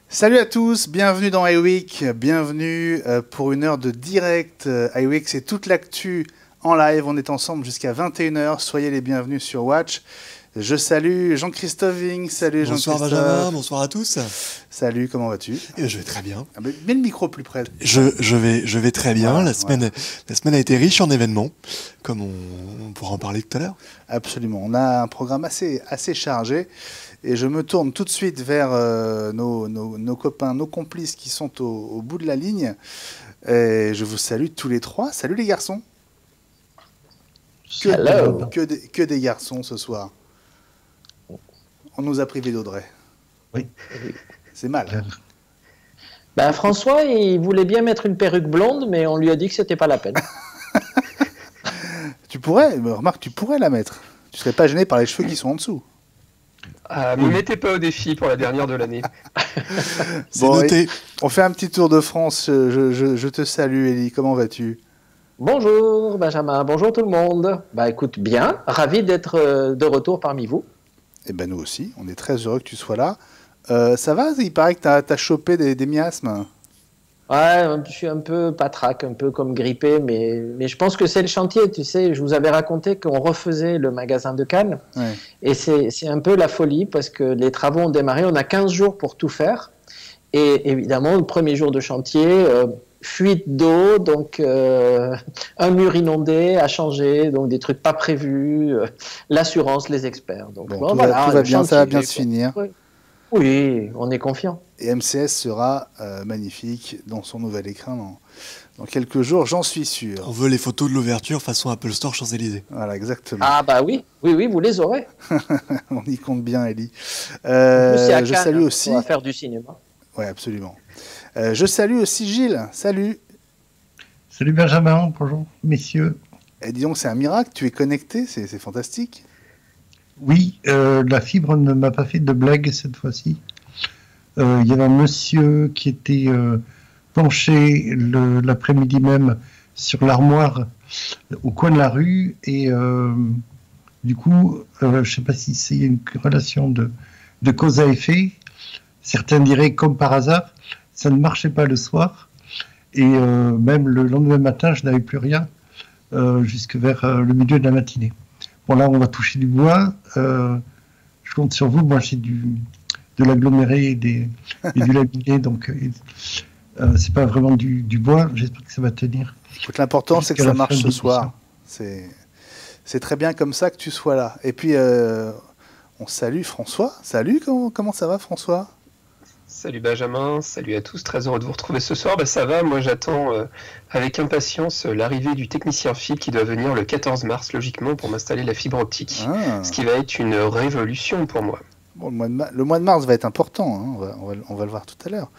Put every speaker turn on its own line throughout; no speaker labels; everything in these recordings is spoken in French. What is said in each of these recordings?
Salut à tous, bienvenue dans iWeek, bienvenue pour une heure de direct. iWeek, c'est toute l'actu en live, on est ensemble jusqu'à 21h, soyez les bienvenus sur Watch. Je salue Jean-Christophe Ving, salut Jean-Christophe.
Bonsoir Benjamin, bonsoir à tous.
Salut, comment vas-tu?
Je vais très bien.
Mets le micro plus près.
Je vais très bien,
voilà,
la semaine a été riche en événements, comme on pourra en parler tout à l'heure.
Absolument, on a un programme assez chargé. Et je me tourne tout de suite vers nos copains, nos complices qui sont au bout de la ligne. Et je vous salue tous les trois. Salut les garçons. Que des garçons ce soir. On nous a privés d'Audrey.
Oui.
C'est mal.
Ben, François, il voulait bien mettre une perruque blonde, mais on lui a dit que c'était pas la peine.
Tu pourrais la mettre. Tu serais pas gêné par les cheveux qui sont en dessous.
Ne me mettez pas au défi pour la dernière de l'année.
C'est noté.
On fait un petit tour de France. Je te salue, Élie. Comment vas-tu?
Bonjour Benjamin, bonjour tout le monde. Bah écoute, bien, ravi d'être de retour parmi vous.
Eh ben nous aussi, on est très heureux que tu sois là. Ça va? Il paraît que tu as chopé des miasmes.
Ouais, je suis un peu patraque, un peu comme grippé, mais je pense que c'est le chantier, tu sais, je vous avais raconté qu'on refaisait le magasin de Cannes, ouais. Et c'est un peu la folie, parce que les travaux ont démarré, on a 15 jours pour tout faire, et évidemment, le premier jour de chantier, fuite d'eau, donc un mur inondé à changer, donc des trucs pas prévus, l'assurance, les experts. Donc,
tout va bien, ça va bien se finir.
Ouais. Oui, on est confiant.
Et MCS sera magnifique dans son nouvel écran dans quelques jours, j'en suis sûr.
On veut les photos de l'ouverture façon Apple Store Champs-Élysées.
Voilà, exactement.
Ah bah oui, vous les aurez.
On y compte bien, Ellie.
Je
salue aussi...
On va faire du cinéma.
Oui, absolument. Je salue aussi Gilles. Salut.
Salut Benjamin, bonjour messieurs.
Et dis donc, c'est un miracle, tu es connecté, c'est fantastique.
Oui, la fibre ne m'a pas fait de blague cette fois-ci. Il y avait un monsieur qui était penché l'après-midi même sur l'armoire au coin de la rue et du coup, je ne sais pas si c'est une relation de cause à effet. Certains diraient comme par hasard, ça ne marchait pas le soir et même le lendemain matin, je n'avais plus rien jusque vers le milieu de la matinée. Bon, là, on va toucher du bois. Je compte sur vous. Moi, j'ai de l'aggloméré et du laminé, donc c'est pas vraiment du bois. J'espère que ça va tenir.
L'important, c'est que ça marche ce soir. C'est très bien comme ça que tu sois là. Et puis, on salue François. Salut, comment ça va, François?
Salut Benjamin, salut à tous, très heureux de vous retrouver ce soir. Ça va, moi j'attends avec impatience l'arrivée du technicien fibre qui doit venir le 14 mars logiquement pour m'installer la fibre optique, ce qui va être une révolution pour moi.
Bon, le mois de mars va être important, hein. On va le voir tout à l'heure.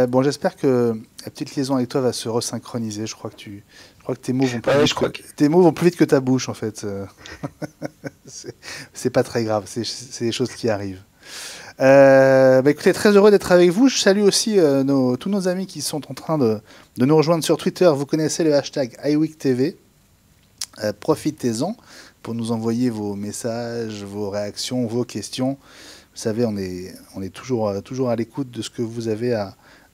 Bon, j'espère que la petite liaison avec toi va se resynchroniser. Je crois que tes mots vont plus vite que ta bouche en fait. C'est pas très grave, c'est des choses qui arrivent. Écoutez, très heureux d'être avec vous. Je salue aussi tous nos amis qui sont en train de nous rejoindre sur Twitter. Vous connaissez le hashtag iWeekTV. Profitez-en pour nous envoyer vos messages, vos réactions, vos questions. Vous savez, on est toujours à l'écoute de ce que vous avez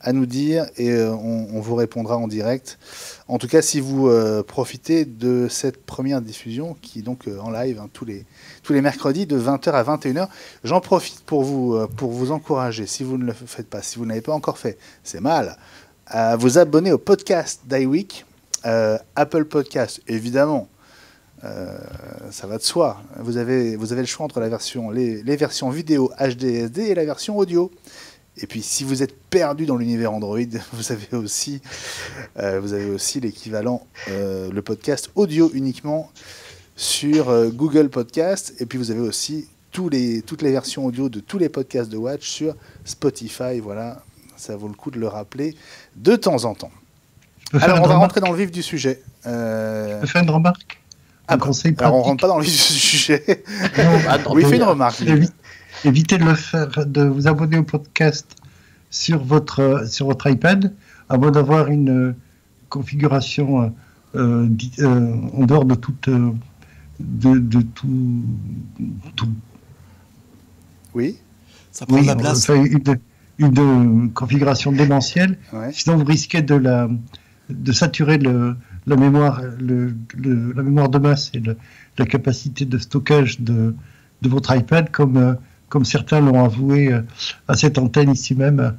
à nous dire et on vous répondra en direct. En tout cas, si vous profitez de cette première diffusion qui est donc en live tous les mercredis de 20h à 21h, j'en profite pour vous encourager, si vous ne le faites pas, si vous ne l'avez pas encore fait, c'est mal, à vous abonner au podcast d'iWeek, Apple Podcast, évidemment. Ça va de soi. Vous avez le choix entre les versions vidéo HDSD et la version audio. Et puis, si vous êtes perdu dans l'univers Android, vous avez aussi l'équivalent, le podcast audio uniquement sur Google Podcast. Et puis, vous avez aussi toutes les versions audio de tous les podcasts de Watch sur Spotify. Voilà, ça vaut le coup de le rappeler de temps en temps. Alors, on va rentrer dans le vif du sujet.
Je peux faire une remarque? un conseil pratique.
Alors on rentre pas dans le vif du sujet.
Non,
oui, fais une remarque.
Évitez de vous abonner au podcast sur votre iPad, avant d'avoir une configuration en dehors de toute de tout.
Oui.
Ça prend de la place.
Une configuration démentielle.
Ouais.
Sinon, vous risquez de saturer la mémoire de masse et la capacité de stockage de votre iPad, comme certains l'ont avoué à cette antenne ici même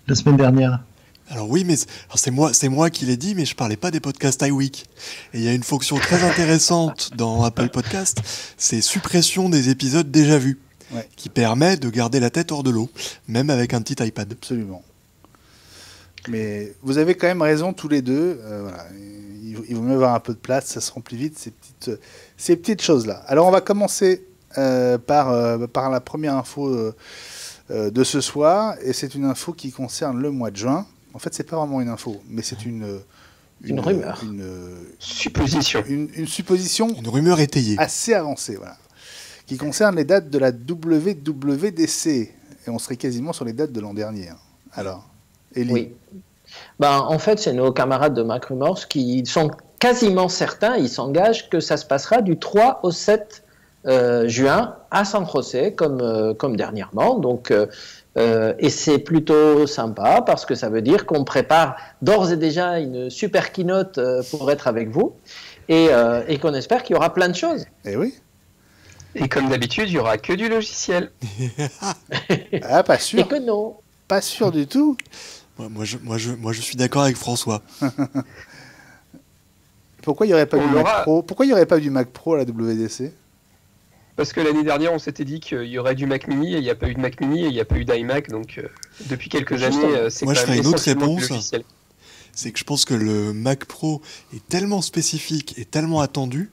la semaine dernière.
Alors oui, mais c'est moi qui l'ai dit, mais je parlais pas des podcasts iWeek. Et il y a une fonction très intéressante dans Apple Podcast, c'est suppression des épisodes déjà vus, qui permet de garder la tête hors de l'eau, même avec un petit iPad.
Absolument. Mais vous avez quand même raison tous les deux. Voilà. Il vaut mieux avoir un peu de place, ça se remplit vite, ces petites choses-là. Alors on va commencer par la première info de ce soir, et c'est une info qui concerne le mois de juin. En fait, c'est pas vraiment une info, mais c'est une
rumeur.
Une
supposition.
Une supposition.
Une rumeur étayée.
Assez avancée, voilà. Qui concerne les dates de la WWDC. Et on serait quasiment sur les dates de l'an dernier. Alors, Élie.
Oui. En fait, c'est nos camarades de Mac Rumors qui sont quasiment certains, ils s'engagent que ça se passera du 3 au 7 juin à San José, comme dernièrement. Donc, et c'est plutôt sympa parce que ça veut dire qu'on prépare d'ores et déjà une super keynote pour être avec vous et qu'on espère qu'il y aura plein de choses.
Eh oui.
Et comme d'habitude, il n'y aura que du logiciel.
Ah, pas sûr.
Et que non.
Pas sûr du tout.
Moi, je suis d'accord avec François.
Pourquoi il n'y aurait pas du Mac Pro ? Pourquoi il n'y aurait pas du Mac Pro à la WWDC ?
Parce que l'année dernière, on s'était dit qu'il y aurait du Mac Mini et il n'y a pas eu de Mac Mini et il n'y a pas eu d'iMac. Donc, depuis quelques années, c'est
moi,
quand
je
même
ferais une autre
essentiellement du
réponse.
logiciel.
C'est que je pense que le Mac Pro est tellement spécifique et tellement attendu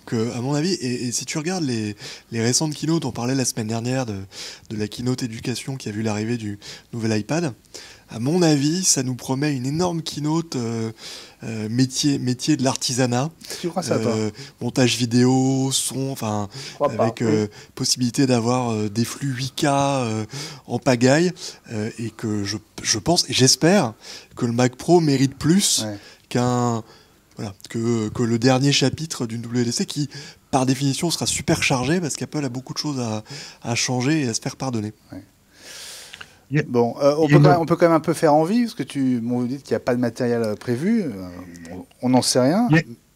que, à mon avis, et si tu regardes les récentes keynotes, on parlait la semaine dernière de la keynote éducation qui a vu l'arrivée du nouvel iPad. À mon avis, ça nous promet une énorme keynote métier de l'artisanat.
Tu crois ça, toi ?
Montage vidéo, son, enfin, avec possibilité d'avoir des flux 8K en pagaille, et que je pense et j'espère que le Mac Pro mérite plus que le dernier chapitre d'une WWDC qui, par définition, sera super chargé parce qu'Apple a beaucoup de choses à changer et à se faire pardonner. Ouais.
Bon, on peut quand même un peu faire envie, parce que vous dites qu'il n'y a pas de matériel prévu, on n'en sait rien.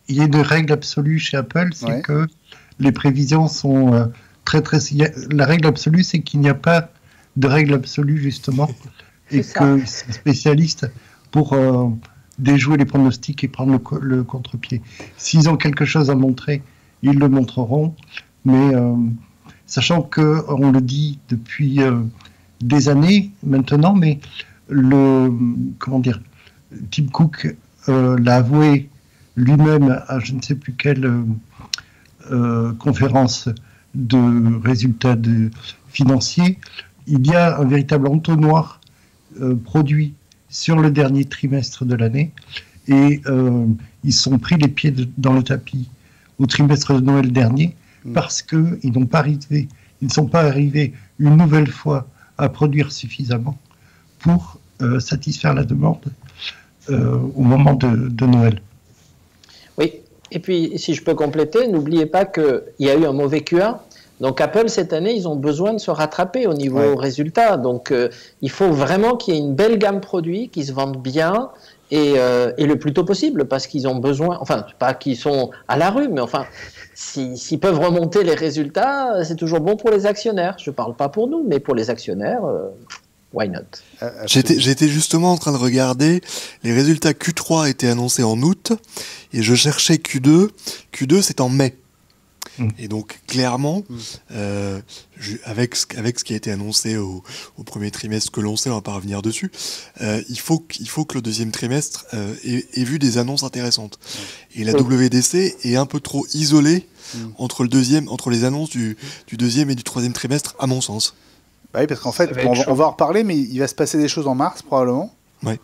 Il y a une règle absolue chez Apple, c'est que les prévisions sont très... La règle absolue, c'est qu'il n'y a pas de règle absolue, justement, et qu'ils sont spécialistes pour déjouer les pronostics et prendre le contre-pied. S'ils ont quelque chose à montrer, ils le montreront, mais sachant qu'on le dit depuis... des années maintenant, mais Tim Cook l'a avoué lui-même à je ne sais plus quelle conférence de résultats financiers. Il y a un véritable entonnoir produit sur le dernier trimestre de l'année et ils sont pris les pieds dans le tapis au trimestre de Noël dernier parce qu'ils ne sont pas arrivés une nouvelle fois à produire suffisamment pour satisfaire la demande au moment de Noël.
Oui, et puis si je peux compléter, n'oubliez pas qu'il y a eu un mauvais Q1. Donc Apple, cette année, ils ont besoin de se rattraper au niveau résultat. Donc il faut vraiment qu'il y ait une belle gamme produits qui se vendent bien et le plus tôt possible parce qu'ils ont besoin, enfin pas qu'ils sont à la rue, mais enfin... S'ils peuvent remonter les résultats, c'est toujours bon pour les actionnaires. Je ne parle pas pour nous, mais pour les actionnaires, why not ?
J'étais justement en train de regarder, les résultats Q3 étaient annoncés en août, et je cherchais Q2. Q2, c'est en mai. Et donc, clairement, avec ce qui a été annoncé au premier trimestre que l'on sait, on va pas revenir dessus, il faut que le deuxième trimestre ait vu des annonces intéressantes. Et la WWDC est un peu trop isolée entre les annonces du deuxième et du troisième trimestre, à mon sens.
Bah oui, parce qu'en fait, on va en reparler, mais il va se passer des choses en mars, probablement.
Ouais.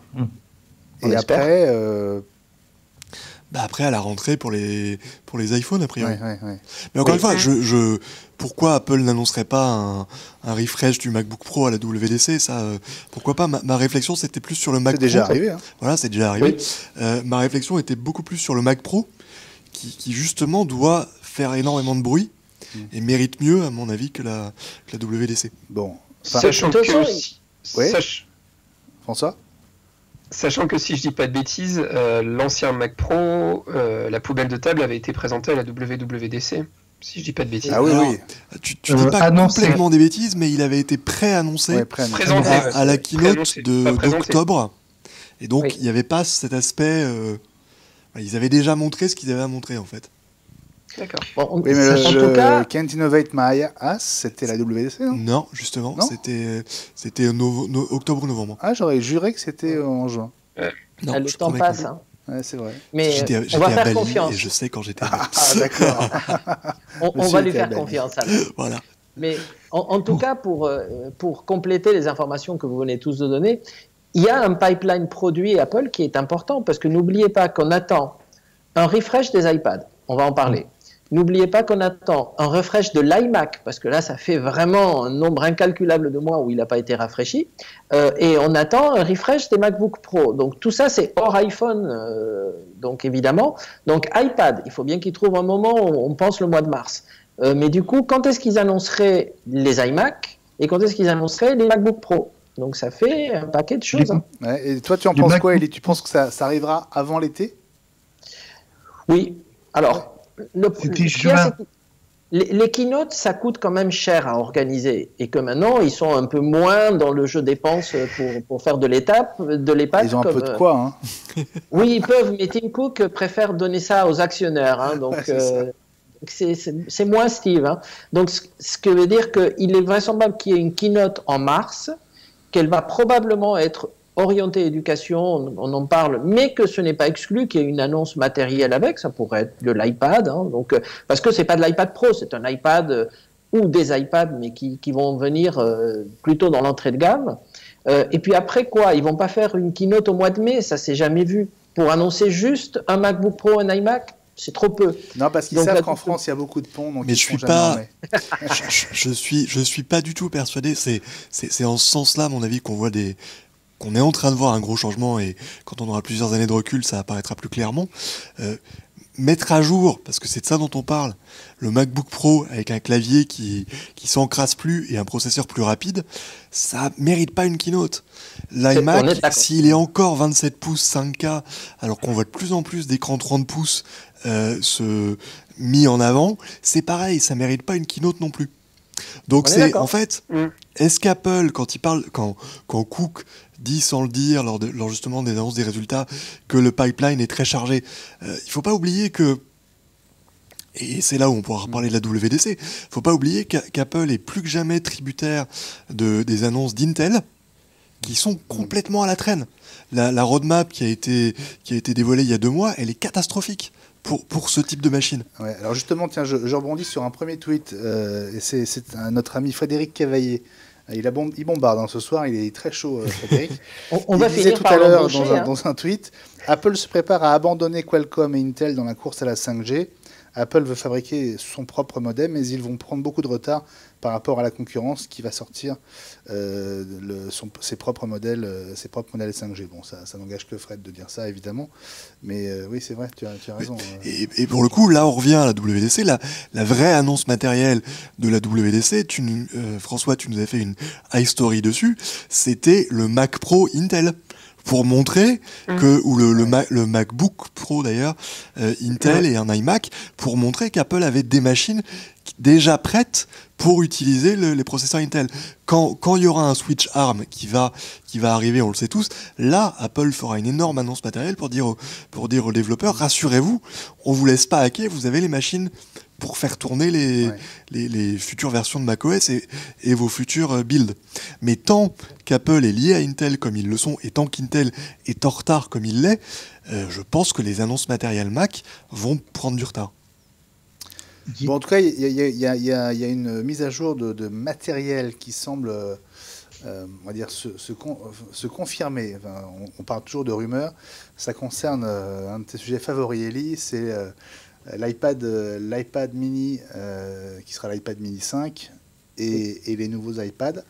Et après...
Après, à la rentrée pour les iPhones, a priori.
Ouais.
Mais encore une fois, pourquoi Apple n'annoncerait pas un refresh du MacBook Pro à la WWDC, ça, pourquoi pas. Ma réflexion, c'était plus sur le Mac Pro.
C'est déjà arrivé. Hein.
Voilà, c'est déjà arrivé.
Oui.
Ma réflexion était beaucoup plus sur le Mac Pro, qui justement doit faire énormément de bruit et mérite mieux, à mon avis, que la WWDC.
Bon.
Sachant que...
François ?
Sachant que si je dis pas de bêtises, l'ancien Mac Pro, la poubelle de table avait été présentée à la WWDC. Si je dis pas de bêtises.
Ah oui,
Alors,
oui.
Tu dis pas complètement des bêtises, mais il avait été préannoncé à la keynote d'octobre. Et donc, il n'y avait pas cet aspect... ils avaient déjà montré ce qu'ils avaient à montrer, en fait.
D'accord.
Oui, mais en tout cas... Can't Innovate My Ass, c'était la WWDC, non ?
Non, justement, c'était octobre-novembre.
Ah, j'aurais juré que c'était en juin.
Non,
le temps passe, hein.
Ouais, c'est vrai.
Mais
j'étais
on va
à
faire
Bali
confiance.
Et je sais quand j'étais à Bali.
Ah, d'accord.
on va lui faire confiance. Alors.
Voilà.
Mais en tout cas, pour compléter les informations que vous venez tous de donner, il y a un pipeline produit Apple qui est important parce que n'oubliez pas qu'on attend un refresh des iPads. On va en parler. N'oubliez pas qu'on attend un refresh de l'iMac, parce que là, ça fait vraiment un nombre incalculable de mois où il n'a pas été rafraîchi. Et on attend un refresh des MacBook Pro. Donc tout ça, c'est hors iPhone, donc évidemment. Donc iPad, il faut bien qu'ils trouvent un moment, on pense le mois de mars. Mais du coup, quand est-ce qu'ils annonceraient les iMac et quand est-ce qu'ils annonceraient les MacBook Pro? Donc ça fait un paquet de choses. Hein.
Ouais, et toi, tu en penses quoi, Elie? Tu penses que ça arrivera avant l'été?
Oui. Alors... Les keynotes, ça coûte quand même cher à organiser et que maintenant, ils sont un peu moins dans le jeu dépenses pour faire de l'EPAD.
Ils ont un peu de quoi, hein.
Oui, ils peuvent, mais Tim Cook préfère donner ça aux actionnaires. Hein, donc, c'est moins Steve. Hein. Donc, ce que veut dire qu'il est vraisemblable qu'il y ait une keynote en mars, qu'elle va probablement être orienté éducation, on en parle, mais que ce n'est pas exclu qu'il y ait une annonce matérielle avec, ça pourrait être de l'iPad, hein, donc, parce que c'est pas de l'iPad Pro, c'est un iPad ou des iPads, mais qui vont venir plutôt dans l'entrée de gamme. Et puis après quoi, ils vont pas faire une keynote au mois de mai, ça s'est jamais vu, pour annoncer juste un MacBook Pro, un iMac. C'est trop peu.
Non, parce qu'ils savent qu'en France, il y a beaucoup de ponts. Donc
mais je suis pas du tout persuadé. C'est en ce sens-là, à mon avis, qu'on est en train de voir un gros changement, et quand on aura plusieurs années de recul, ça apparaîtra plus clairement. Mettre à jour, parce que c'est de ça dont on parle, le MacBook Pro avec un clavier qui s'encrasse plus et un processeur plus rapide, ça mérite pas une keynote. L'iMac, s'il est encore 27 pouces 5K, alors qu'on voit de plus en plus d'écrans 30 pouces mis en avant, c'est pareil, ça mérite pas une keynote non plus. Donc en fait, est-ce qu'Apple, quand Cook dit sans le dire lors justement des annonces des résultats que le pipeline est très chargé, il faut pas oublier que, et c'est là où on pourra reparler de la WWDC, faut pas oublier qu'Apple est plus que jamais tributaire des annonces d'Intel qui sont complètement à la traîne. La roadmap qui a été dévoilée il y a 2 mois, elle est catastrophique pour ce type de machine.
Ouais, alors justement, tiens, je rebondis sur un premier tweet, et c'est notre ami Frédéric Cavaillé. Il bombarde, hein, ce soir, il est très chaud, Frédéric.
on va finir
tout à l'heure dans un tweet, Apple se prépare à abandonner Qualcomm et Intel dans la course à la 5G. Apple veut fabriquer son propre modem, mais ils vont prendre beaucoup de retard par rapport à la concurrence qui va sortir ses propres modèles 5G. Bon, ça n'engage que Fred de dire ça, évidemment. Mais oui, c'est vrai, tu as raison.
Et pour le coup, là, on revient à la WWDC. La vraie annonce matérielle de la WWDC, François, tu nous as fait une high story dessus, c'était le Mac Pro Intel. Pour montrer ou le MacBook Pro d'ailleurs, Intel et un iMac, pour montrer qu'Apple avait des machines déjà prêtes pour utiliser les processeurs Intel. Quand il y aura un switch ARM qui va arriver, on le sait tous, là, Apple fera une énorme annonce matérielle pour dire aux développeurs, rassurez-vous, on vous laisse pas hacker, vous avez les machines pour faire tourner les futures versions de macOS et vos futurs builds. Mais tant qu'Apple est lié à Intel comme ils le sont, et tant qu'Intel est en retard comme il l'est, je pense que les annonces matérielles Mac vont prendre du retard.
Bon, en tout cas, il y a une mise à jour de matériel qui semble on va dire, se confirmer. Enfin, on parle toujours de rumeurs. Ça concerne un de tes sujets favoris, Ellie, c'est l'iPad mini, qui sera l'iPad mini 5, et les nouveaux iPads.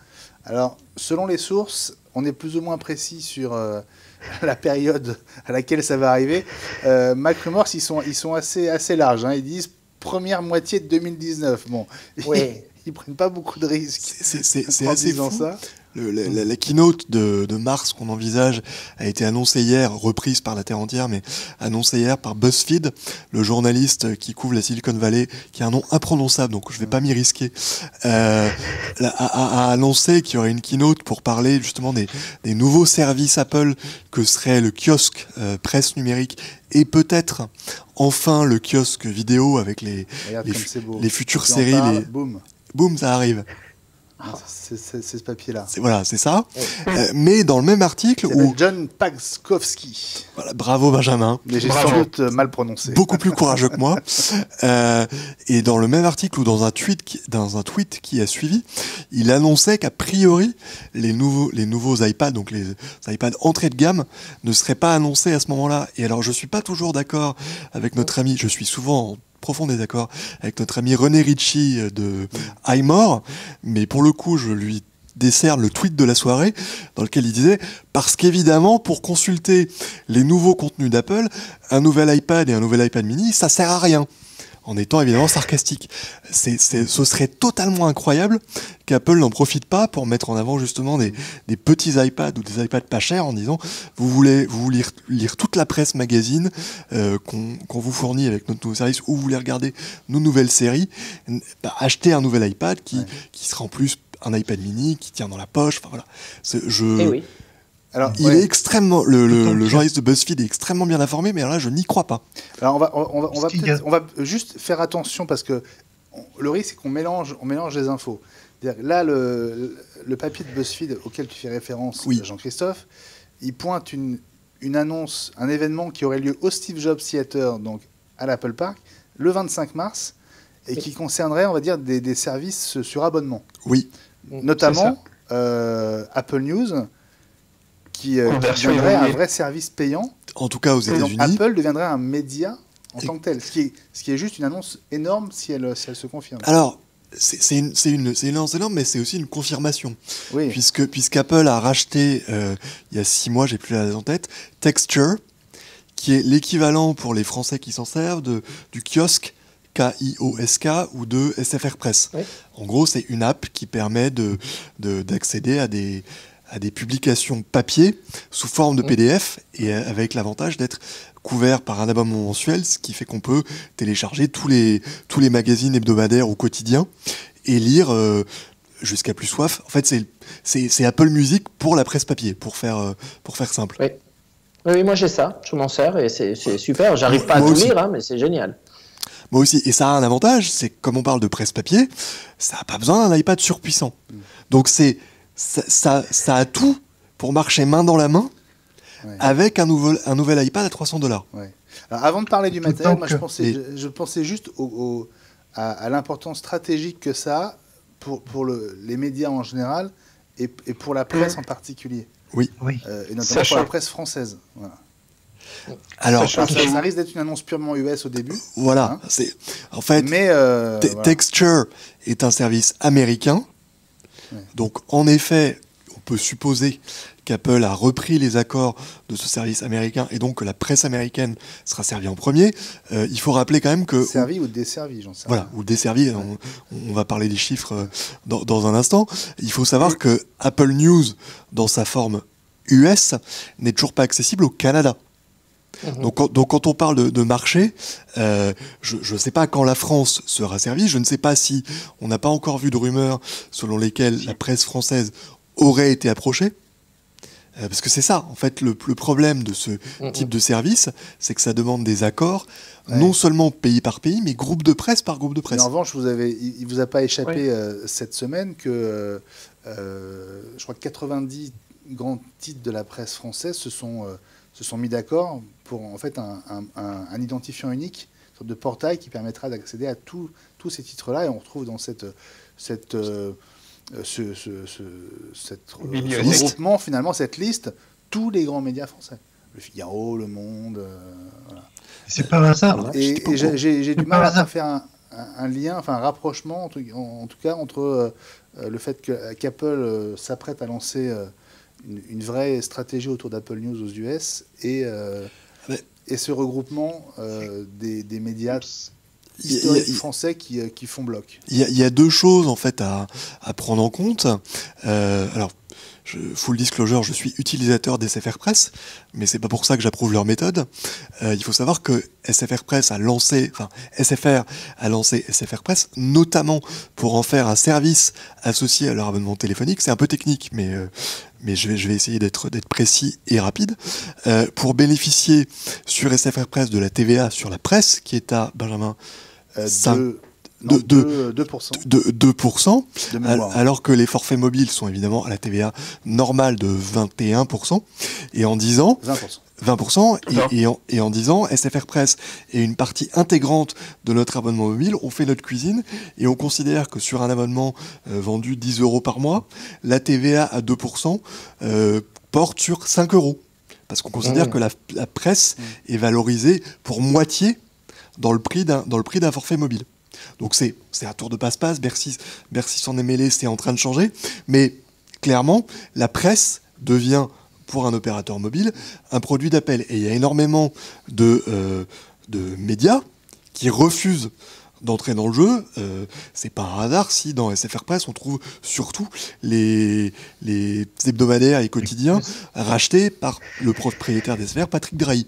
Alors, selon les sources, on est plus ou moins précis sur la période à laquelle ça va arriver. Mac Rumors, ils sont assez larges. Hein. Ils disent première moitié de 2019. Bon,
oui.
Ils prennent pas beaucoup de risques.
C'est assez fou. Ça. La keynote de mars qu'on envisage a été annoncée hier, reprise par la Terre entière, mais annoncée hier par BuzzFeed, le journaliste qui couvre la Silicon Valley, qui a un nom imprononçable, donc je vais pas m'y risquer, a annoncé qu'il y aurait une keynote pour parler justement des nouveaux services Apple, que serait le kiosque presse numérique et peut-être enfin le kiosque vidéo avec les futures séries. Boum, ça arrive.
C'est ce papier-là.
Voilà, c'est ça. Mais dans le même article où
John Pagskowski.
Voilà, bravo Benjamin.
Mais j'ai sans doute mal prononcé.
Beaucoup plus courageux que moi. Et dans le même article ou dans un tweet qui a suivi, il annonçait qu'a priori les nouveaux iPads, donc les iPads entrée de gamme, ne seraient pas annoncés à ce moment-là. Et alors je suis pas toujours d'accord avec notre ami. Je suis souvent en profond désaccord avec notre ami René Ritchie de iMore, mais pour le coup, je lui décerne le tweet de la soirée dans lequel il disait « Parce qu'évidemment, pour consulter les nouveaux contenus d'Apple, un nouvel iPad et un nouvel iPad mini, ça sert à rien ». En étant évidemment sarcastique. Ce serait totalement incroyable qu'Apple n'en profite pas pour mettre en avant justement des petits iPads ou des iPads pas chers en disant vous voulez lire toute la presse magazine qu'on vous fournit avec notre nouveau service, ou vous voulez regarder nos nouvelles séries, achetez un nouvel iPad qui sera en plus un iPad mini qui tient dans la poche. Enfin voilà.
Oui.
Alors,
il est extrêmement le journaliste de BuzzFeed est extrêmement bien informé, mais là je n'y crois pas.
Alors on va juste faire attention parce que le risque c'est qu'on mélange les infos. Là le papier de BuzzFeed auquel tu fais référence, Jean-Christophe, il pointe une annonce, un événement qui aurait lieu au Steve Jobs Theater, donc à l'Apple Park, le 25 mars, et qui concernerait, on va dire, des services sur abonnement.
Oui.
Notamment Apple News. Qui deviendrait un vrai service payant.
En tout cas aux États-Unis.
Apple deviendrait un média en tant que tel, ce qui est juste une annonce énorme si elle se confirme.
Alors, c'est une annonce énorme, mais c'est aussi une confirmation.
Oui.
Puisqu'Apple a racheté, il y a 6 mois, j'ai plus la date en tête, Texture, qui est l'équivalent pour les Français qui s'en servent du kiosque, K-I-O-S-K, ou de SFR Press. Oui. En gros, c'est une app qui permet d'accéder à des publications papier sous forme de PDF et avec l'avantage d'être couvert par un abonnement mensuel, ce qui fait qu'on peut télécharger tous les magazines hebdomadaires ou quotidiens et lire jusqu'à plus soif. En fait, c'est Apple Music pour la presse papier, pour faire simple.
Oui, moi j'ai ça, je m'en sers et c'est super. J'arrive pas à tout lire, mais c'est génial.
Moi aussi. Et ça a un avantage, c'est que comme on parle de presse papier, ça n'a pas besoin d'un iPad surpuissant. Donc ça a tout pour marcher main dans la main avec un nouvel iPad à $300.
Ouais. Alors, avant de parler du matériel, moi, je pensais juste à l'importance stratégique que ça a pour les médias en général et pour la presse en particulier.
Oui.
Et notamment pour la presse française. Voilà.
Alors,
ça risque d'être une annonce purement US au début.
Voilà.
Hein.
En fait, Texture est un service américain. Donc, en effet, on peut supposer qu'Apple a repris les accords de ce service américain et donc que la presse américaine sera servie en premier. Il faut rappeler quand même que...
Servi ou desservi, j'en sais rien.
Voilà, ou desservi, on va parler des chiffres dans un instant. Il faut savoir que Apple News, dans sa forme US, n'est toujours pas accessible au Canada. Donc quand on parle de marché, je ne sais pas quand la France sera servie, je ne sais pas si on n'a pas encore vu de rumeurs selon lesquelles la presse française aurait été approchée. Parce que c'est ça, en fait, le problème de ce type de service, c'est que ça demande des accords, non seulement pays par pays, mais groupe de presse par groupe de presse.
Mais en revanche, il vous a pas échappé cette semaine que je crois que 90 grands titres de la presse française se sont mis d'accord pour en fait un identifiant unique, une sorte de portail qui permettra d'accéder à tous ces titres-là. Et on retrouve dans cette regroupement, finalement, cette liste, tous les grands médias français. Le Figaro, Le Monde... voilà.
C'est pas un hasard.
Et j'ai du mal à faire un lien, enfin un rapprochement, en tout cas, entre le fait qu'Apple s'apprête à lancer une vraie stratégie autour d'Apple News aux US et ce regroupement des médias historiques français qui font bloc.
Il y a deux choses en fait à prendre en compte. Alors, full disclosure, je suis utilisateur d'SFR Press, mais c'est pas pour ça que j'approuve leur méthode. Il faut savoir que SFR a lancé SFR Press, notamment pour en faire un service associé à leur abonnement téléphonique. C'est un peu technique, mais je vais essayer d'être précis et rapide. Pour bénéficier sur SFR Press de la TVA sur la presse, qui est à, Benjamin, 2%, alors que les forfaits mobiles sont évidemment à la TVA normale de 21%, et en 10 ans, 20%, et en 10 ans, SFR Press est une partie intégrante de notre abonnement mobile. On fait notre cuisine, et on considère que sur un abonnement vendu 10 € par mois, la TVA à 2% porte sur 5 €, parce qu'on considère que la presse est valorisée pour moitié dans le prix d'un forfait mobile. Donc c'est un tour de passe-passe, Bercy s'en est mêlé, c'est en train de changer, mais clairement, la presse devient, pour un opérateur mobile, un produit d'appel. Et il y a énormément de médias qui refusent d'entrer dans le jeu. C'est pas un hasard si dans SFR Press on trouve surtout les hebdomadaires et quotidiens rachetés par le propriétaire d'SFR, Patrick Drahi.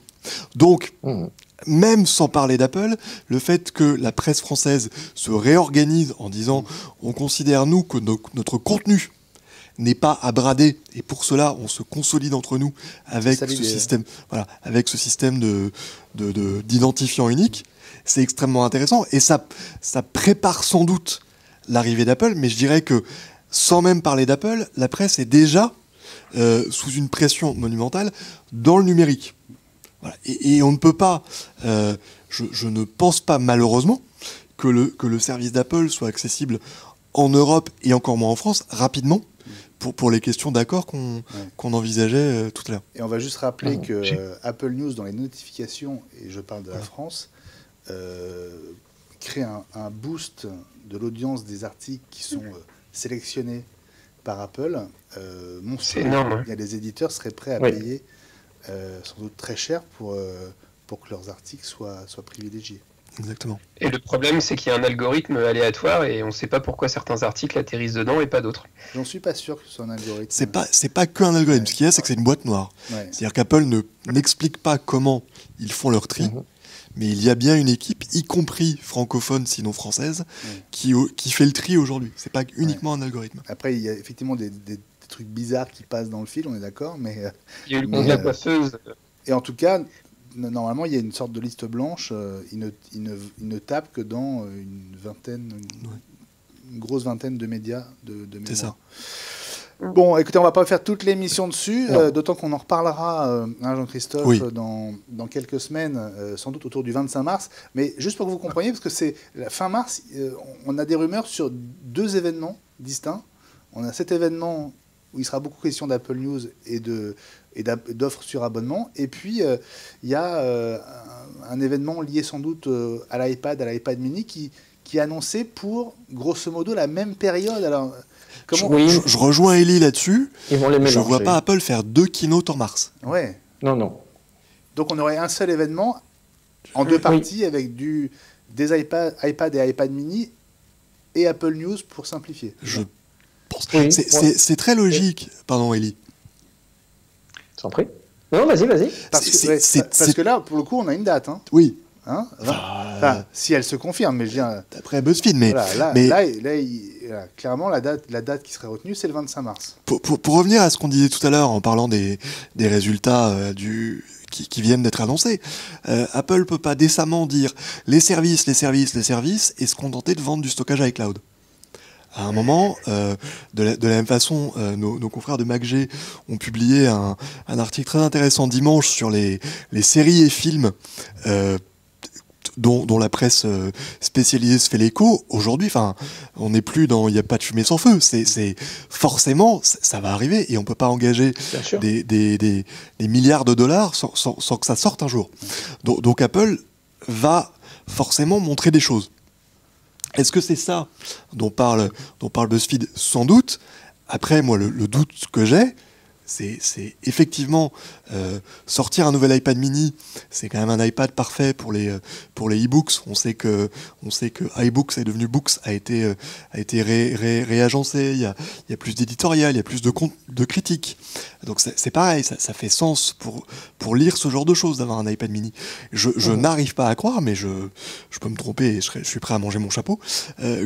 Donc, même sans parler d'Apple, le fait que la presse française se réorganise en disant on considère nous que notre contenu n'est pas à brader, et pour cela on se consolide entre nous avec ce système d'identifiant unique, c'est extrêmement intéressant, et ça prépare sans doute l'arrivée d'Apple. Mais je dirais que sans même parler d'Apple, la presse est déjà sous une pression monumentale dans le numérique. Voilà. Et on ne peut pas, je ne pense pas malheureusement que le service d'Apple soit accessible en Europe et encore moins en France rapidement pour les questions d'accord qu'on envisageait tout à l'heure.
Et on va juste rappeler que Apple News, dans les notifications, et je parle de la France, crée un boost de l'audience des articles qui sont sélectionnés par Apple.
C'est énorme.
Il y a des éditeurs qui seraient prêts à payer sans doute très cher pour que leurs articles soient privilégiés.
Exactement.
Et le problème, c'est qu'il y a un algorithme aléatoire et on ne sait pas pourquoi certains articles atterrissent dedans et pas d'autres.
J'en suis pas sûr que ce soit un algorithme.
C'est pas qu'un algorithme. Ce qu'il y a, c'est que c'est une boîte noire. Ouais. C'est-à-dire qu'Apple n'explique pas comment ils font leur tri, mais il y a bien une équipe, y compris francophone, sinon française, qui fait le tri aujourd'hui. C'est pas uniquement un algorithme.
Après, il y a effectivement des trucs bizarres qui passent dans le fil, on est d'accord, mais...
Il y a eu le compte de la coiffeuse.
Et en tout cas, normalement, il y a une sorte de liste blanche. Il ne tape que dans une grosse vingtaine de médias de mémoire.
C'est ça.
Bon, écoutez, on va pas faire toute l'émission dessus, d'autant qu'on en reparlera, Jean-Christophe, dans quelques semaines, sans doute autour du 25 mars. Mais juste pour que vous compreniez, parce que c'est la fin mars, on a des rumeurs sur 2 événements distincts. On a cet événement où il sera beaucoup question d'Apple News et d'offres sur abonnement. Et puis, il y a un événement lié sans doute à l'iPad mini, qui est annoncé pour, grosso modo, la même période. Alors,
je rejoins Ellie là-dessus.
Ils vont les mélanger.
Je ne vois pas Apple faire 2 keynotes en mars.
Ouais.
Non.
Donc, on aurait un seul événement en 2 parties avec des iPad et iPad mini et Apple News pour simplifier.
C'est très logique. Pardon, Ellie.
T'en prie. Non, vas-y.
Parce que là, pour le coup, on a une date. Hein.
Oui.
Hein, si elle se confirme, mais je viens.
D'après BuzzFeed, mais.
Voilà, là, clairement, la date qui serait retenue, c'est le 25 mars.
Pour revenir à ce qu'on disait tout à l'heure en parlant des résultats qui viennent d'être annoncés, Apple ne peut pas décemment dire les services et se contenter de vendre du stockage iCloud. À un moment, de la même façon, nos confrères de MacG ont publié un article très intéressant dimanche sur les séries et films dont la presse spécialisée se fait l'écho, aujourd'hui, on n'est plus dans il n'y a pas de fumée sans feu. C'est forcément, ça va arriver et on ne peut pas engager des milliards de dollars sans que ça sorte un jour. Donc Apple va forcément montrer des choses. Est-ce que c'est ça dont parle BuzzFeed? Sans doute. Après, moi, le doute que j'ai, c'est effectivement sortir un nouvel iPad mini. C'est quand même un iPad parfait pour les e-books. On sait que iBooks est devenu Books, a été réagencé. Il y a plus d'éditorial, il y a plus de critiques. Donc c'est pareil, ça fait sens pour lire ce genre de choses d'avoir un iPad mini. Je n'arrive pas à croire, mais je peux me tromper et je suis prêt à manger mon chapeau,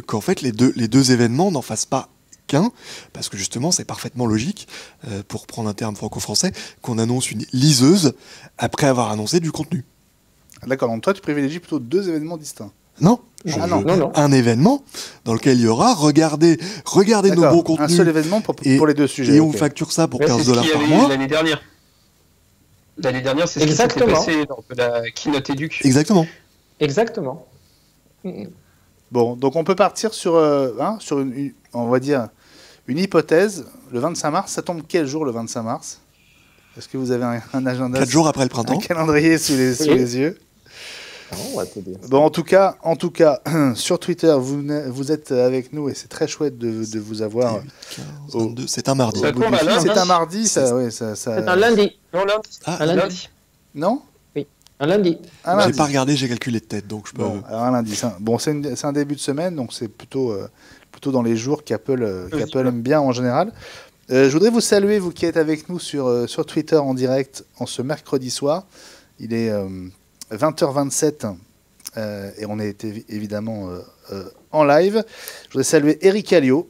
qu'en fait les deux événements n'en fassent pas qu'un, parce que justement c'est parfaitement logique, pour prendre un terme franco-français, qu'on annonce une liseuse après avoir annoncé du contenu.
D'accord, donc toi tu privilégies plutôt deux événements distincts.
Non,
non.
Un événement dans lequel il y aura regardez nos bons contenus.
Un seul événement pour les deux sujets.
Et on facture ça pour $15 par mois.
L'année dernière. L'année dernière, c'est ce qui s'était passé lors de la keynote Educ.
Exactement.
Bon, donc on peut partir sur on va dire, une hypothèse. Le 25 mars, ça tombe quel jour le 25 mars? Est-ce que vous avez un agenda?
4 jours après le printemps.
Un calendrier sous les yeux.
On va te dire.
Bon, en tout cas, sur Twitter, vous êtes avec nous et c'est très chouette de vous avoir.
15, 22, c'est un mardi.
C'est un mardi, ça.
C'est un lundi.
Non, lundi.
Un lundi.
Non?
Oui, un lundi.
J'ai pas regardé, j'ai calculé de tête, donc je peux.
Bon, alors un lundi. C'est un début de semaine, donc c'est plutôt dans les jours qu'Apple aime bien en général. Je voudrais vous saluer, vous qui êtes avec nous sur Twitter en direct en ce mercredi soir. Il est 20h27 et on est évidemment en live. Je voudrais saluer Eric Alliot.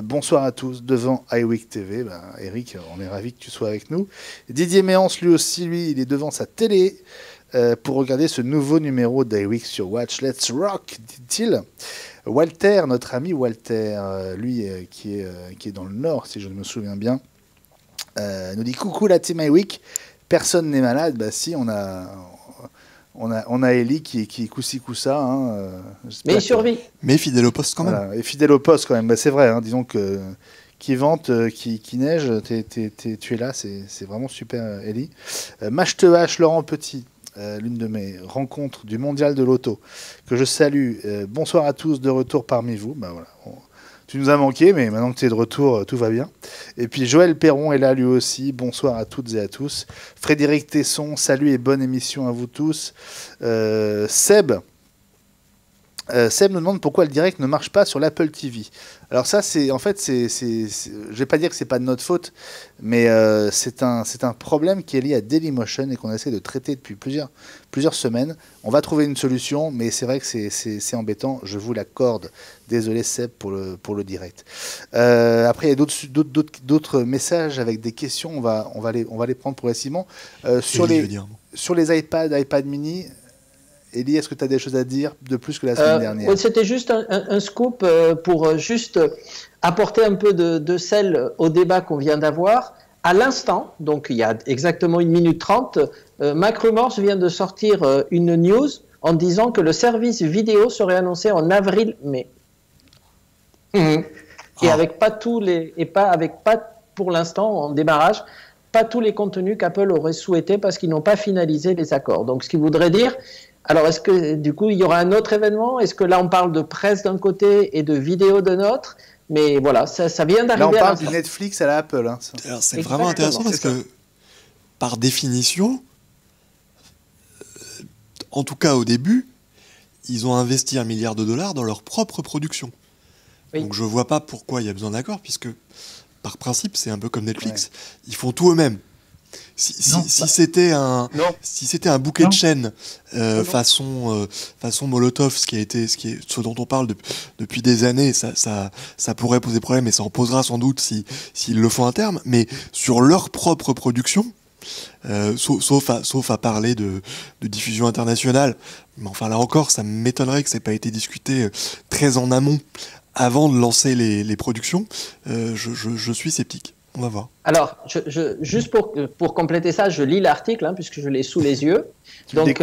Bonsoir à tous devant iWeek TV. Eric, on est ravis que tu sois avec nous. Didier Méance, lui aussi, il est devant sa télé pour regarder ce nouveau numéro d'iWeek sur Watch. Let's Rock, dit-il. Walter, notre ami Walter, lui qui est dans le Nord, si je me souviens bien, nous dit coucou la team iWeek. Personne n'est malade. Bah si, on a Ellie qui est coup-ci coup-ça.
Mais il survit.
Mais fidèle au poste quand même.
Voilà, et fidèle au poste quand même. Bah, c'est vrai, disons que qui vente, qui neige, tu es là, c'est vraiment super, Ellie. Mach Laurent Petit, l'une de mes rencontres du mondial de l'auto, que je salue. Bonsoir à tous, de retour parmi vous. Bah, voilà, tu nous as manqué, mais maintenant que tu es de retour, tout va bien. Et puis Joël Perron est là lui aussi. Bonsoir à toutes et à tous. Frédéric Tesson, salut et bonne émission à vous tous. Seb nous demande pourquoi le direct ne marche pas sur l'Apple TV. Alors ça, je vais pas dire que c'est pas de notre faute, mais c'est un problème qui est lié à Dailymotion et qu'on essaie de traiter depuis plusieurs semaines. On va trouver une solution, mais c'est vrai que c'est embêtant. Je vous l'accorde. Désolé Seb pour le direct. Après, il y a d'autres messages avec des questions. On va les prendre progressivement. Sur les iPad mini. Elie, est-ce que tu as des choses à dire de plus que la semaine dernière?
C'était juste un scoop pour juste apporter un peu de sel au débat qu'on vient d'avoir. À l'instant, donc il y a exactement 1 minute 30, MacRumors vient de sortir une news en disant que le service vidéo serait annoncé en avril-mai. Et avec pas pour l'instant en démarrage, pas tous les contenus qu'Apple aurait souhaité parce qu'ils n'ont pas finalisé les accords. Donc ce qui voudrait dire... Alors, est-ce que du coup, il y aura un autre événement? Est-ce que là, on parle de presse d'un côté et de vidéo de l'autre? Mais voilà, ça vient d'arriver.
Là, on parle du Netflix à la Apple.
Alors, c'est vraiment intéressant parce que, par définition, en tout cas au début, ils ont investi $1 milliard dans leur propre production. Oui. Donc, je ne vois pas pourquoi il y a besoin d'accord, puisque, par principe, c'est un peu comme Netflix. Ouais. Ils font tout eux-mêmes. Si c'était un bouquet de chaînes façon Molotov, ce dont on parle depuis des années, ça pourrait poser problème et ça en posera sans doute s'ils le font à terme. Mais sur leur propre production, sauf à parler de diffusion internationale, mais enfin là encore, ça m'étonnerait que ça n'ait pas été discuté très en amont avant de lancer les productions. Je suis sceptique. On va voir.
Alors, juste pour compléter ça, je lis l'article, puisque je l'ai sous les yeux. Donc,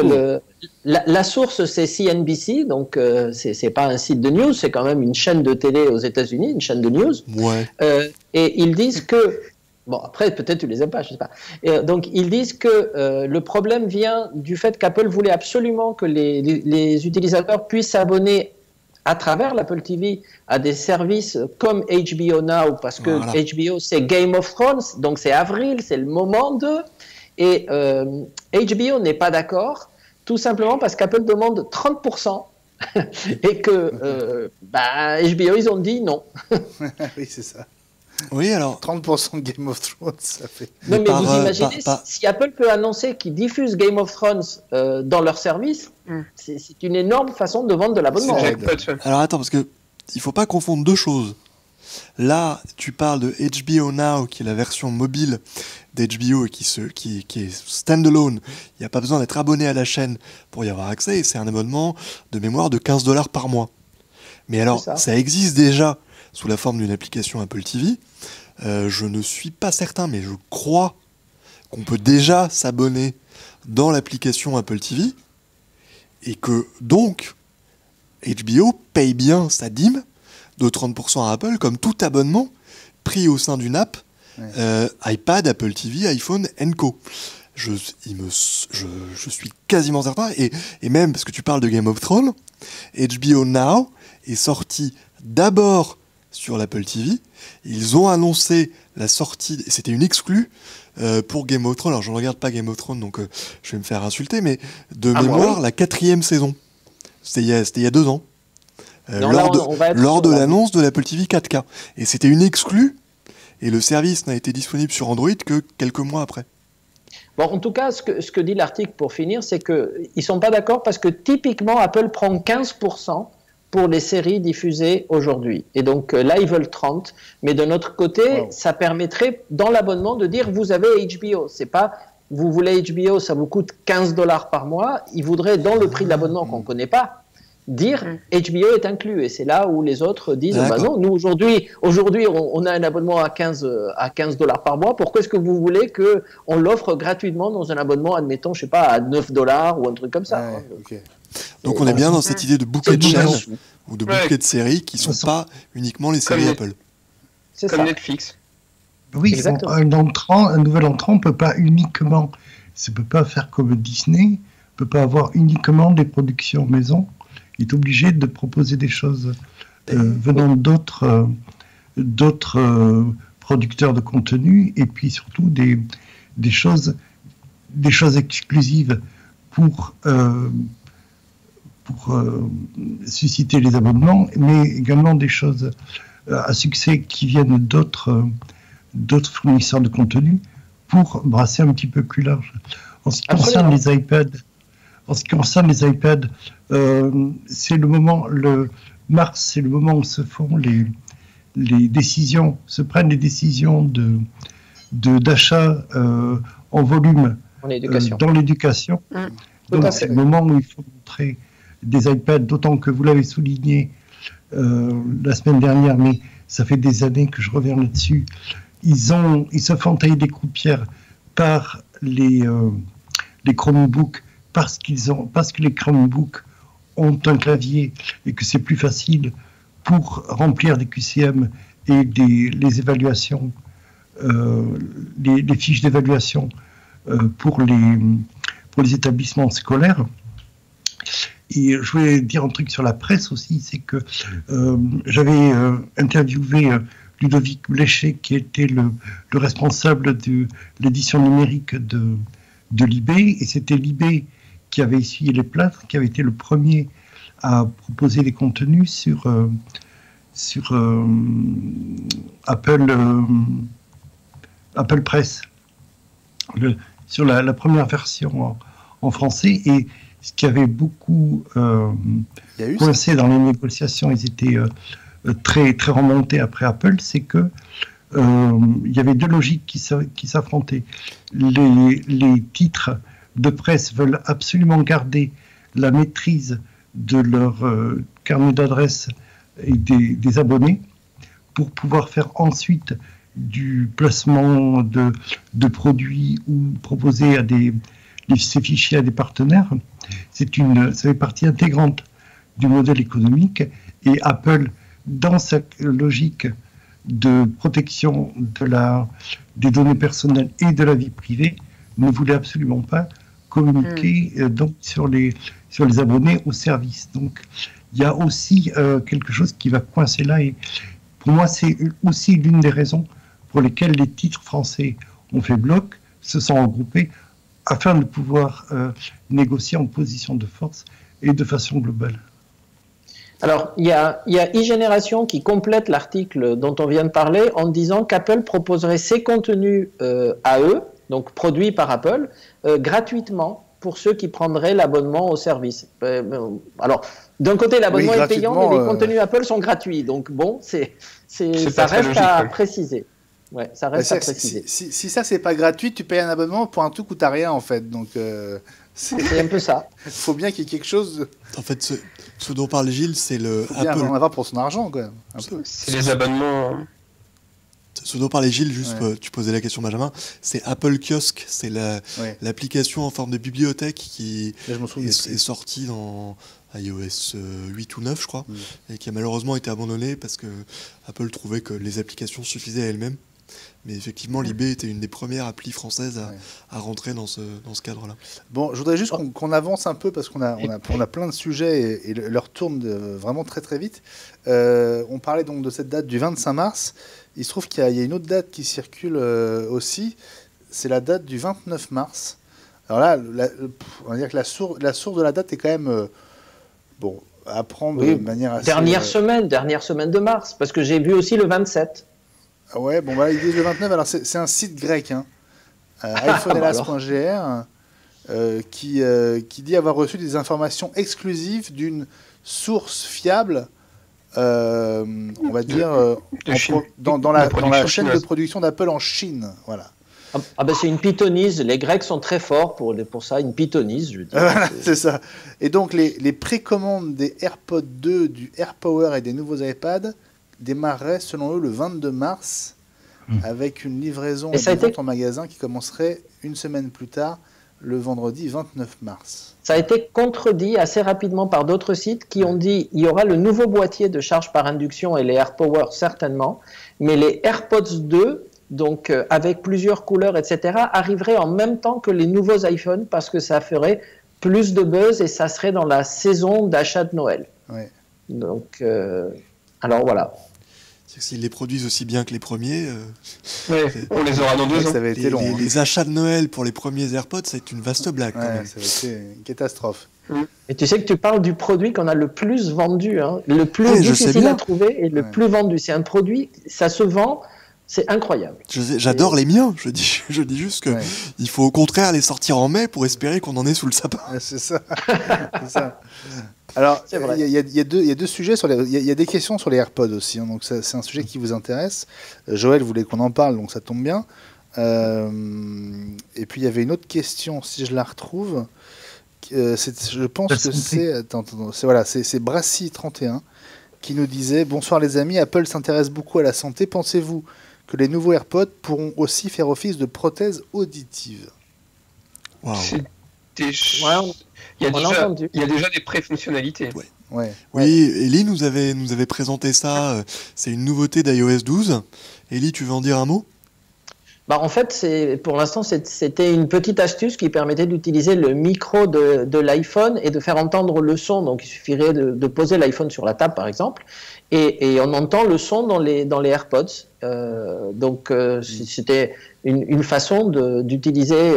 la source, c'est CNBC, donc c'est pas un site de news, c'est quand même une chaîne de télé aux États-Unis, une chaîne de news.
Ouais.
Et ils disent que, bon, après, peut-être tu les aimes pas, je sais pas. Et donc, ils disent que le problème vient du fait qu'Apple voulait absolument que les utilisateurs puissent s'abonner à travers l'Apple TV à des services comme HBO Now, parce que HBO c'est Game of Thrones, donc c'est avril, c'est le moment de... Et HBO n'est pas d'accord, tout simplement parce qu'Apple demande 30% et que HBO, ils ont dit non.
Oui, c'est ça.
Oui, alors
30% de Game of Thrones, ça fait...
Non, mais vous imaginez, si Apple peut annoncer qu'ils diffusent Game of Thrones dans leur service, c'est une énorme façon de vendre de l'abonnement.
Alors attends, parce que il faut pas confondre deux choses. Là, tu parles de HBO Now, qui est la version mobile d'HBO et qui est standalone. Il n'y a pas besoin d'être abonné à la chaîne pour y avoir accès. Et c'est un abonnement de mémoire de $15 par mois. Mais alors, ça existe déjà sous la forme d'une application Apple TV. Je ne suis pas certain, mais je crois qu'on peut déjà s'abonner dans l'application Apple TV et que donc HBO paye bien sa dîme de 30% à Apple comme tout abonnement pris au sein d'une app iPad, Apple TV, iPhone & Co. Je suis quasiment certain, et même parce que tu parles de Game of Thrones, HBO Now est sorti d'abord sur l'Apple TV. Ils ont annoncé la sortie, c'était une exclue pour Game of Thrones. Alors je ne regarde pas Game of Thrones, donc je vais me faire insulter, mais de mémoire, la 4e saison. C'était il y a 2 ans. Lors de l'annonce de l'Apple TV 4K. Et c'était une exclue, et le service n'a été disponible sur Android que quelques mois après.
Bon, en tout cas, ce que dit l'article pour finir, c'est qu'ils ne sont pas d'accord parce que typiquement, Apple prend 15% pour les séries diffusées aujourd'hui. Et donc là, ils veulent 30. Mais de notre côté, ça permettrait, dans l'abonnement, de dire vous avez HBO. C'est pas vous voulez HBO, ça vous coûte $15 par mois. Ils voudraient, dans le prix de l'abonnement qu'on ne connaît pas, dire HBO est inclus. Et c'est là où les autres disent non, nous aujourd'hui on a un abonnement à $15 par mois. Pourquoi est-ce que vous voulez qu'on l'offre gratuitement dans un abonnement, admettons, je sais pas, à $9 ou un truc comme ça.
Okay.
Donc on est bien dans cette idée de bouquet de chaînes ou de bouquet de séries qui ne sont pas uniquement les séries Apple.
C'est comme Netflix.
Oui, un nouvel entrant ne peut pas uniquement, ça peut pas faire comme Disney, ne peut pas avoir uniquement des productions maison. Il est obligé de proposer des choses venant d'autres producteurs de contenu, et puis surtout des choses exclusives pour susciter les abonnements, mais également des choses à succès qui viennent d'autres fournisseurs de contenu pour brasser un petit peu plus large. En ce qui concerne les iPads, c'est le moment, mars, c'est le moment où se font les décisions, se prennent les décisions d'achat en volume dans l'éducation. Donc c'est le moment où il faut montrer des iPads, d'autant que vous l'avez souligné la semaine dernière, mais ça fait des années que je reviens là-dessus. Ils se font tailler des croupières par les Chromebooks parce que les Chromebooks ont un clavier et que c'est plus facile pour remplir des QCM et les évaluations, les fiches d'évaluation pour les établissements scolaires. Et je voulais dire un truc sur la presse aussi, c'est que j'avais interviewé Ludovic Bléchet, qui était le responsable de l'édition numérique de l'IB, et c'était l'IB qui avait essuyé les plâtres, qui avait été le premier à proposer les contenus sur Apple Press, sur la première version en français, et ce qui avait beaucoup coincé dans les négociations, ils étaient très, très remontés après Apple, c'est que il y avait deux logiques qui s'affrontaient. Les titres de presse veulent absolument garder la maîtrise de leur carnet d'adresses et des abonnés pour pouvoir faire ensuite du placement de produits ou proposer ces fichiers à des partenaires. Ça fait partie intégrante du modèle économique, et Apple, dans sa logique de protection des données personnelles et de la vie privée, ne voulait absolument pas communiquer donc sur les abonnés au service. Donc il y a aussi quelque chose qui va coincer là, et pour moi c'est aussi l'une des raisons pour lesquelles les titres français ont fait bloc, se sont regroupés afin de pouvoir négocier en position de force et de façon globale.
Alors, il y a eGénération qui complète l'article dont on vient de parler en disant qu'Apple proposerait ses contenus à eux, donc produits par Apple, gratuitement pour ceux qui prendraient l'abonnement au service. Alors, d'un côté, l'abonnement est payant, mais les contenus Apple sont gratuits. Donc, bon, ça reste à préciser. Ouais, ça reste à préciser.
Si ça, c'est pas gratuit, tu payes un abonnement pour un truc où t'as rien, en fait. Donc,
c'est un peu ça.
Il faut bien qu'il y ait quelque chose.
En fait, ce dont parle Gilles, c'est le
Apple. Il faut bien en avoir pour son argent, quand même.
C'est les abonnements.
Ce dont parlait Gilles, juste, tu posais la question, Benjamin, c'est Apple Kiosque, c'est l'application en forme de bibliothèque qui est sortie dans iOS 8 ou 9, je crois, et qui a malheureusement été abandonnée parce que Apple trouvait que les applications suffisaient à elles-mêmes. Mais effectivement, l'IB était une des premières applis françaises à rentrer dans ce cadre-là.
Bon, je voudrais juste qu'on avance un peu parce qu'on a plein de sujets et leur tourne vraiment très très vite. On parlait donc de cette date du 25 mars. Il se trouve qu'il y a une autre date qui circule aussi. C'est la date du 29 mars. Alors là, on va dire que la source de la date est quand même à prendre de manière assez...
Dernière semaine de mars, parce que j'ai vu aussi le 27.
Ah ouais, bon, bah, il dit le 29, alors c'est un site grec, iPhoneLas.gr, qui dit avoir reçu des informations exclusives d'une source fiable, on va dire, dans la chaîne de production d'Apple en Chine. Voilà.
Ah ben c'est une pythonise, les Grecs sont très forts pour ça, une pythonise, je veux dire.
Voilà, c'est ça. Et donc les précommandes des AirPods 2, du AirPower et des nouveaux iPads démarrerait selon eux le 22 mars avec une livraison en magasin qui commencerait une semaine plus tard, le vendredi 29 mars.
Ça a été contredit assez rapidement par d'autres sites qui ont dit il y aura le nouveau boîtier de charge par induction et les AirPower certainement, mais les AirPods 2, donc avec plusieurs couleurs, etc., arriveraient en même temps que les nouveaux iPhones parce que ça ferait plus de buzz et ça serait dans la saison d'achat de Noël.
Ouais.
Donc, alors voilà.
S'ils les produisent aussi bien que les premiers...
on les aura dans 2 ans.
Ça va être long.
Les achats de Noël pour les premiers AirPods, c'est une vaste blague. Quand même.
Ça va être une catastrophe.
Et tu sais que tu parles du produit qu'on a le plus vendu, le plus difficile à trouver et le plus vendu. C'est un produit, ça se vend, c'est incroyable.
J'adore les miens, je dis juste que il faut au contraire les sortir en mai pour espérer qu'on en est sous le sapin.
C'est ça. C'est ça. Alors, il y a deux sujets il y a des questions sur les AirPods aussi, donc c'est un sujet qui vous intéresse. Joël voulait qu'on en parle, donc ça tombe bien. Et puis il y avait une autre question, si je la retrouve. Je pense que c'est Brassy 31 qui nous disait: bonsoir les amis, Apple s'intéresse beaucoup à la santé. Pensez-vous que les nouveaux AirPods pourront aussi faire office de prothèse auditive?
Wow.
Il y a déjà des pré-fonctionnalités.
Oui, Ellie nous avait présenté ça. C'est une nouveauté d'iOS 12. Ellie, tu veux en dire un mot?
En fait, pour l'instant, c'était une petite astuce qui permettait d'utiliser le micro de l'iPhone et de faire entendre le son. Donc, il suffirait de poser l'iPhone sur la table, par exemple, et on entend le son dans les AirPods. C'était une façon d'utiliser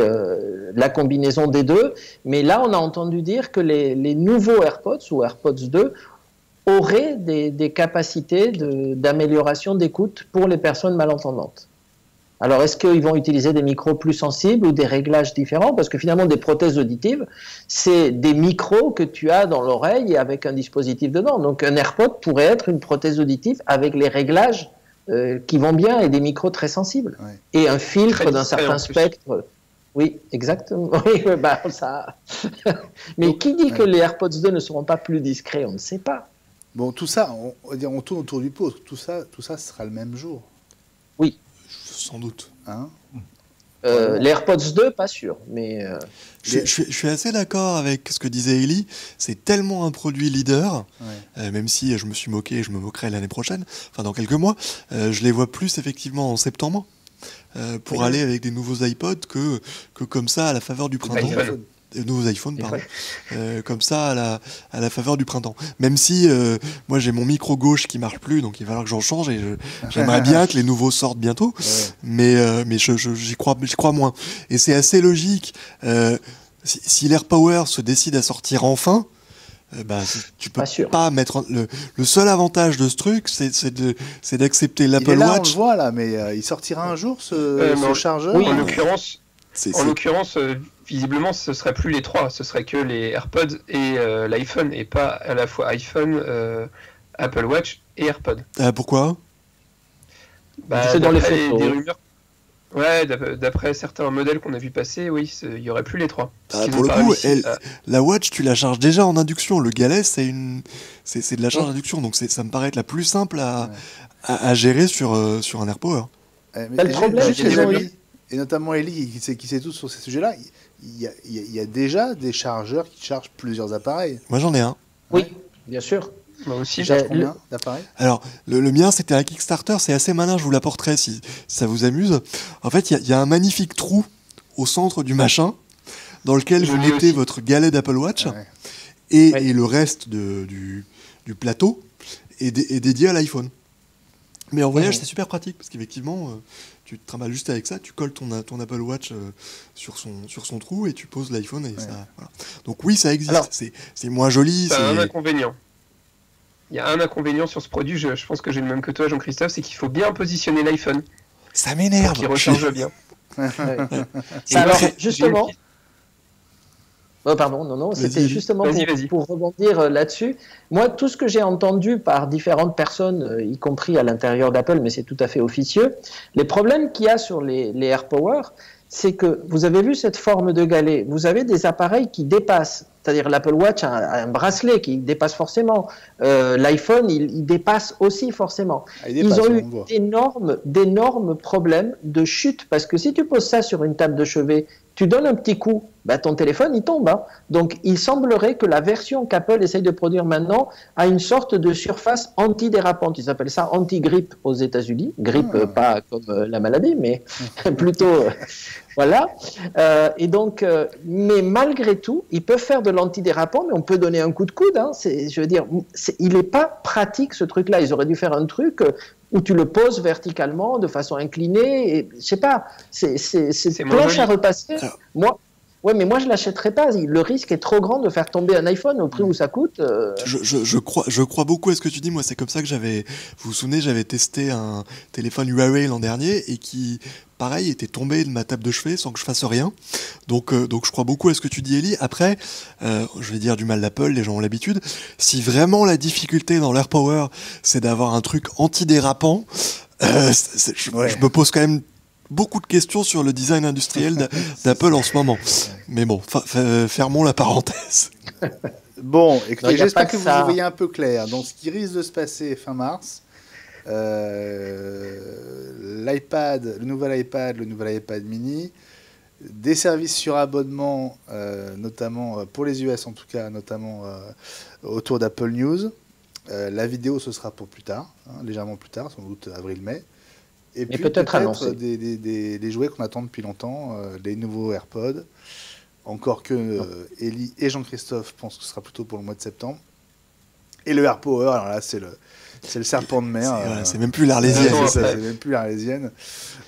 la combinaison des deux. Mais là, on a entendu dire que les nouveaux AirPods ou AirPods 2 auraient des capacités d'amélioration d'écoute pour les personnes malentendantes. Alors, est-ce qu'ils vont utiliser des micros plus sensibles ou des réglages différents? Parce que finalement, des prothèses auditives, c'est des micros que tu as dans l'oreille et avec un dispositif dedans. Donc, un AirPod pourrait être une prothèse auditive avec les réglages qui vont bien et des micros très sensibles. Ouais. Et un filtre d'un certain spectre. Oui, exactement. Oui, ça... Mais donc, qui dit que les AirPods 2 ne seront pas plus discrets? On ne sait pas.
Bon, tout ça, on tourne autour du pot. Tout ça sera le même jour.
Oui.
sans doute.
Hein
les AirPods 2, pas sûr. Mais
je suis assez d'accord avec ce que disait Ellie. C'est tellement un produit leader, même si je me suis moqué et je me moquerai l'année prochaine, enfin dans quelques mois, je les vois plus effectivement en septembre pour aller avec des nouveaux iPods que comme ça à la faveur du printemps. Nouveaux iPhones, pardon. Comme ça à la faveur du printemps. Même si moi j'ai mon micro gauche qui marche plus, donc il va falloir que j'en change et j'aimerais bien que les nouveaux sortent bientôt. Mais j'y crois moins. Et c'est assez logique. Si l'AirPower se décide à sortir enfin, tu peux pas mettre le seul avantage de ce truc, c'est d'accepter l'Apple Watch.
On le voit là, mais il sortira un jour ce chargeur.
Oui, en l'occurrence, visiblement, ce serait plus les trois, ce serait que les AirPods et l'iPhone, et pas à la fois iPhone, Apple Watch et AirPods.
Pourquoi ?
C'est dans les photos.
Des rumeurs. Ouais, d'après certains modèles qu'on a vu passer, oui, il y aurait plus les trois.
Pour le coup, la Watch, tu la charges déjà en induction. Le galet, c'est de la charge d'induction, donc ça me paraît être la plus simple à gérer sur un AirPower.
Le problème,
et notamment Ellie qui sait tout sur ces sujets-là, il y a déjà des chargeurs qui chargent plusieurs appareils.
Moi j'en ai un.
Oui, bien sûr.
Moi aussi.
J'ai combien d'appareils ?
Alors, le mien c'était un Kickstarter, c'est assez malin, je vous l'apporterai si ça vous amuse. En fait, il y a un magnifique trou au centre du machin dans lequel vous mettez votre galet d'Apple Watch et le reste du plateau est dédié à l'iPhone. Mais en voyage, c'est super pratique parce qu'effectivement, tu te trimbales juste avec ça, tu colles ton Apple Watch sur son trou et tu poses l'iPhone et ça. Voilà. Donc oui, ça existe. Alors, c'est moins joli.
C'est un inconvénient. Il y a un inconvénient sur ce produit. Je pense que j'ai le même que toi, Jean-Christophe, c'est qu'il faut bien positionner l'iPhone.
Ça m'énerve.
Pour qu'il recharge bien.
Alors justement. Oh, pardon, non, c'était justement pour rebondir là-dessus. Moi, tout ce que j'ai entendu par différentes personnes, y compris à l'intérieur d'Apple, mais c'est tout à fait officieux, les problèmes qu'il y a sur les AirPower, c'est que vous avez vu cette forme de galet, vous avez des appareils qui dépassent, c'est-à-dire l'Apple Watch a un bracelet qui dépasse forcément, l'iPhone il dépasse aussi forcément. Ils ont eu d'énormes problèmes de chute, parce que si tu poses ça sur une table de chevet, tu donnes un petit coup, ton téléphone il tombe. Donc il semblerait que la version qu'Apple essaye de produire maintenant a une sorte de surface antidérapante. Ils appellent ça anti-grippe aux États-Unis. Grippe, pas comme la maladie, mais plutôt voilà. Et donc, mais malgré tout, ils peuvent faire de l'antidérapant, mais on peut donner un coup de coude. Je veux dire, il n'est pas pratique ce truc-là. Ils auraient dû faire un truc où tu le poses verticalement de façon inclinée, et je sais pas, c'est planche à repasser. Moi je l'achèterais pas. Le risque est trop grand de faire tomber un iPhone au prix où ça coûte.
Je crois beaucoup à ce que tu dis. Moi, c'est comme ça que vous vous souvenez, j'avais testé un téléphone Huawei l'an dernier et qui, pareil, était tombé de ma table de chevet sans que je fasse rien. Donc je crois beaucoup à ce que tu dis, Ellie. Après, je vais dire du mal d'Apple, les gens ont l'habitude. Si vraiment la difficulté dans l'AirPower, c'est d'avoir un truc antidérapant, je me pose quand même beaucoup de questions sur le design industriel d'Apple en ce moment. Mais bon, fermons la parenthèse.
Bon, écoutez, j'espère que vous y voyez un peu clair. Donc, ce qui risque de se passer fin mars, l'iPad, le nouvel iPad mini, des services sur abonnement, notamment pour les US en tout cas, notamment autour d'Apple News. La vidéo, ce sera pour plus tard, légèrement plus tard, sans doute avril-mai. Et puis peut-être des jouets qu'on attend depuis longtemps, les nouveaux AirPods. Encore que Ellie et Jean-Christophe pensent que ce sera plutôt pour le mois de septembre. Et le AirPower, alors là, c'est le serpent de mer.
C'est même plus l'Arlésienne.
C'est même plus l'Arlésienne.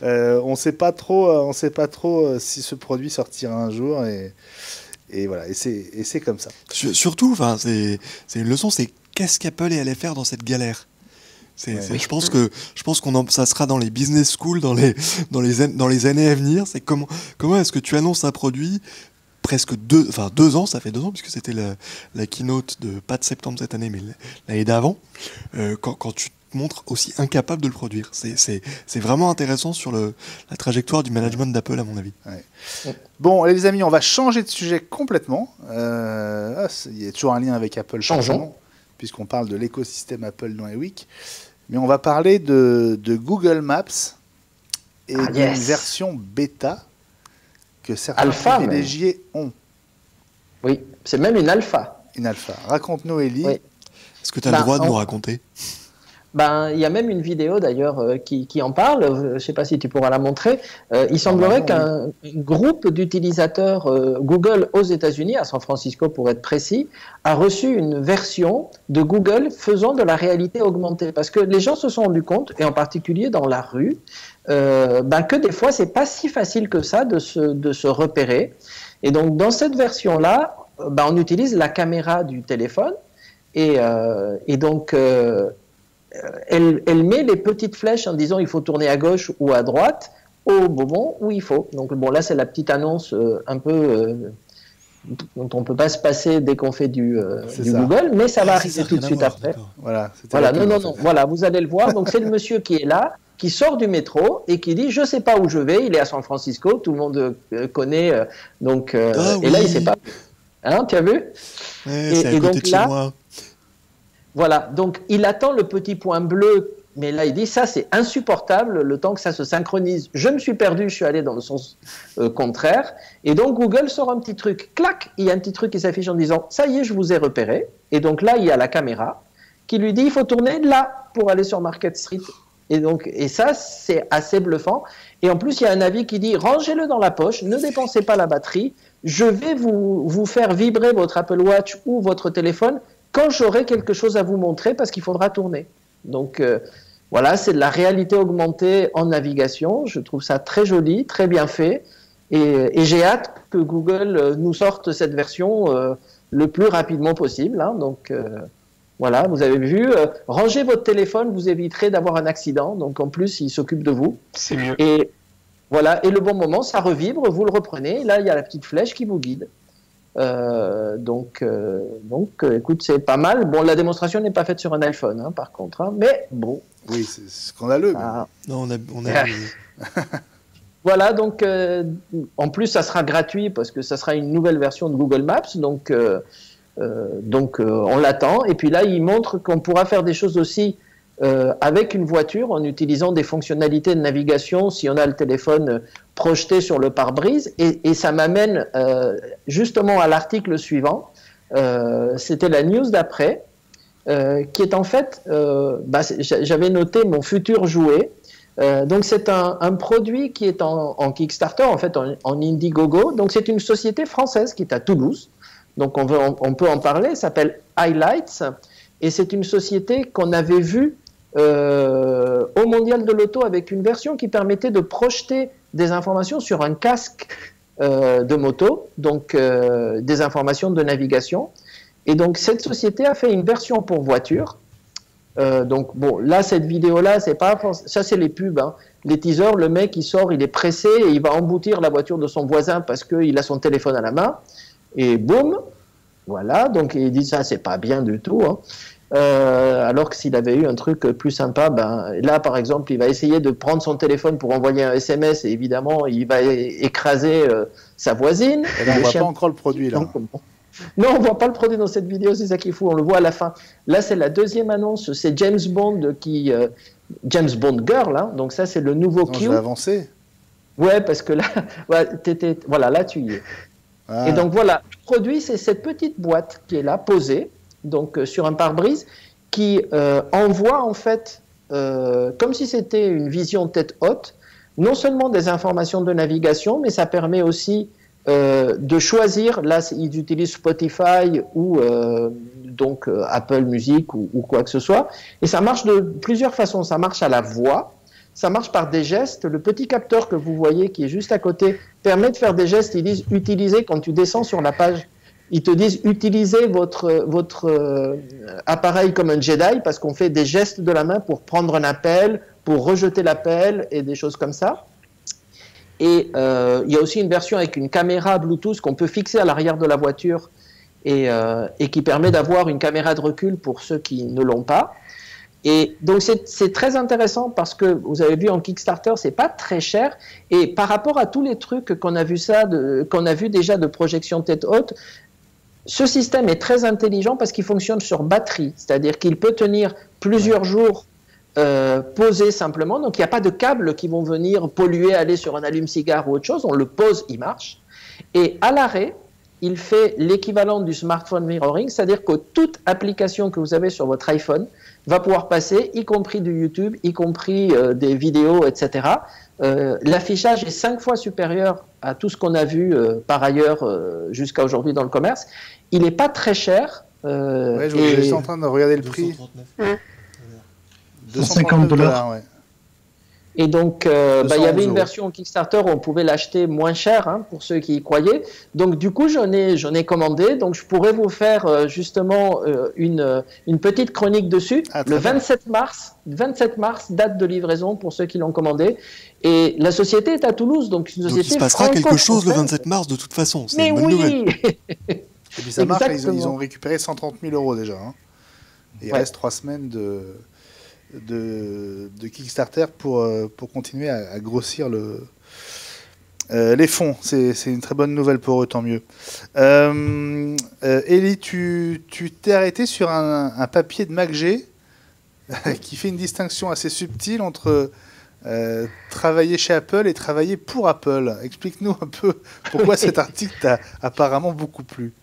On ne sait pas trop si ce produit sortira un jour. Et voilà, et c'est comme ça.
Surtout, c'est une leçon, c'est qu'est-ce qu'Apple est allé faire dans cette galère. Je pense que ça sera dans les business schools dans les années à venir. C'est comment est-ce que tu annonces un produit presque 2 ans, ça fait 2 ans puisque c'était la keynote pas de septembre cette année mais l'année d'avant, quand tu te montres aussi incapable de le produire. C'est vraiment intéressant sur la trajectoire du management d'Apple à mon avis.
Ouais. Bon les amis, on va changer de sujet complètement. Il y a toujours un lien avec Apple. Changeons. Puisqu'on parle de l'écosystème Apple dans iWeek. Mais on va parler de Google Maps et d'une version bêta que certains privilégiés ont.
Oui, c'est même une alpha.
Une alpha. Raconte-nous, Élie.
Oui.
Est-ce que tu as le droit de nous raconter?
Il y a même une vidéo d'ailleurs qui en parle, je ne sais pas si tu pourras la montrer. Il semblerait qu'un groupe d'utilisateurs Google aux États-Unis, à San Francisco pour être précis, a reçu une version de Google faisant de la réalité augmentée. Parce que les gens se sont rendus compte, et en particulier dans la rue, que des fois c'est pas si facile que ça de se repérer. Et donc dans cette version-là, on utilise la caméra du téléphone et donc elle met les petites flèches en disant il faut tourner à gauche ou à droite au moment où il faut. Donc bon, là c'est la petite annonce un peu dont on peut pas se passer dès qu'on fait du Google, mais ça va arriver tout de suite après.
Voilà,
non, voilà, vous allez le voir. Donc c'est le monsieur qui est là, qui sort du métro et qui dit je sais pas où je vais. Il est à San Francisco, tout le monde connaît. Et là il sait pas. Hein, tu as vu?
C'est à côté de chez moi.
Voilà, donc il attend le petit point bleu, mais là il dit ça c'est insupportable, le temps que ça se synchronise, je me suis perdu, je suis allé dans le sens contraire, et donc Google sort un petit truc, clac, il y a un petit truc qui s'affiche en disant ça y est, je vous ai repéré, et donc là il y a la caméra qui lui dit il faut tourner là pour aller sur Market Street, et ça c'est assez bluffant, et en plus il y a un avis qui dit rangez-le dans la poche, ne dépensez pas la batterie, je vais vous faire vibrer votre Apple Watch ou votre téléphone quand j'aurai quelque chose à vous montrer parce qu'il faudra tourner. Donc voilà, c'est de la réalité augmentée en navigation. Je trouve ça très joli, très bien fait. Et j'ai hâte que Google nous sorte cette version le plus rapidement possible. Hein. Donc voilà, vous avez vu, rangez votre téléphone, vous éviterez d'avoir un accident. Donc en plus, il s'occupe de vous.
C'est mieux.
Et voilà, et le bon moment, ça revibre, vous le reprenez. Et là, il y a la petite flèche qui vous guide. Écoute, c'est pas mal. Bon, la démonstration n'est pas faite sur un iPhone, hein, par contre, hein, mais bon.
Oui, c'est scandaleux.
Non, on a
Voilà, donc en plus, ça sera gratuit parce que ça sera une nouvelle version de Google Maps, donc on l'attend. Et puis là, il montre qu'on pourra faire des choses aussi avec une voiture en utilisant des fonctionnalités de navigation si on a le téléphone projeté sur le pare-brise et ça m'amène justement à l'article suivant. C'était la news d'après qui est en fait j'avais noté mon futur jouet. Donc c'est un produit qui est en Kickstarter, en fait en Indiegogo. Donc c'est une société française qui est à Toulouse. Donc on peut en parler. Elle s'appelle Highlights et c'est une société qu'on avait vue au Mondial de l'Auto avec une version qui permettait de projeter des informations sur un casque de moto, donc des informations de navigation. Et donc cette société a fait une version pour voiture. Donc bon, là cette vidéo-là, c'est pas ça, c'est les pubs, hein. Les teasers, le mec il sort, il est pressé et il va emboutir la voiture de son voisin parce qu'il a son téléphone à la main. Et boum, voilà. Donc il dit ça, c'est pas bien du tout. Hein. Alors que s'il avait eu un truc plus sympa, là par exemple, il va essayer de prendre son téléphone pour envoyer un SMS et évidemment il va écraser sa voisine.
Et là, on voit pas encore le produit là.
Non, on voit pas le produit dans cette vidéo, c'est ça qui est fou, on le voit à la fin. Là, c'est la deuxième annonce, c'est James Bond James Bond Girl, hein, donc ça c'est le nouveau Q.
Je vais avancer.
Ouais, parce que là, voilà, là tu y es. Ah. Et donc voilà, le produit, c'est cette petite boîte qui est là, posée, donc sur un pare-brise, qui envoie en fait, comme si c'était une vision tête haute, non seulement des informations de navigation, mais ça permet aussi de choisir, là ils utilisent Spotify ou Apple Music ou quoi que ce soit, et ça marche de plusieurs façons. Ça marche à la voix, ça marche par des gestes. Le petit capteur que vous voyez qui est juste à côté permet de faire des gestes. Ils disent utiliser, quand tu descends sur la page, ils te disent utilisez votre appareil comme un Jedi, parce qu'on fait des gestes de la main pour prendre un appel, pour rejeter l'appel et des choses comme ça. Et il y a aussi une version avec une caméra Bluetooth qu'on peut fixer à l'arrière de la voiture et qui permet d'avoir une caméra de recul pour ceux qui ne l'ont pas. Et donc c'est très intéressant parce que vous avez vu en Kickstarter, c'est pas très cher, et par rapport à tous les trucs qu'on a vu déjà de projection tête haute, ce système est très intelligent parce qu'il fonctionne sur batterie, c'est-à-dire qu'il peut tenir plusieurs jours posé simplement. Donc, il n'y a pas de câbles qui vont venir polluer, aller sur un allume-cigare ou autre chose. On le pose, il marche. Et à l'arrêt, il fait l'équivalent du smartphone mirroring, c'est-à-dire que toute application que vous avez sur votre iPhone va pouvoir passer, y compris du YouTube, y compris des vidéos, etc. L'affichage est 5 fois supérieur à tout ce qu'on a vu par ailleurs jusqu'à aujourd'hui dans le commerce. Il n'est pas très cher.
Ouais, je suis en train de regarder le prix.
250 $.
Ouais.
Et donc, il y avait une version Kickstarter où on pouvait l'acheter moins cher, hein, pour ceux qui y croyaient. Donc, du coup, j'en ai commandé. Donc, je pourrais vous faire justement une petite chronique dessus. Le 27 mars, date de livraison pour ceux qui l'ont commandé. Et la société est à Toulouse, donc une société.
Donc, il se passera quelque chose le 27 mars de toute façon. C'est une bonne nouvelle.
Et puis ça marche, ils ont récupéré 130 000 € déjà. Hein. Et il reste 3 semaines de Kickstarter pour continuer à grossir les fonds. C'est une très bonne nouvelle pour eux, tant mieux. Ellie, tu t'es arrêté sur un papier de MacG qui fait une distinction assez subtile entre travailler chez Apple et travailler pour Apple. Explique-nous un peu pourquoi cet article t'a apparemment beaucoup plu.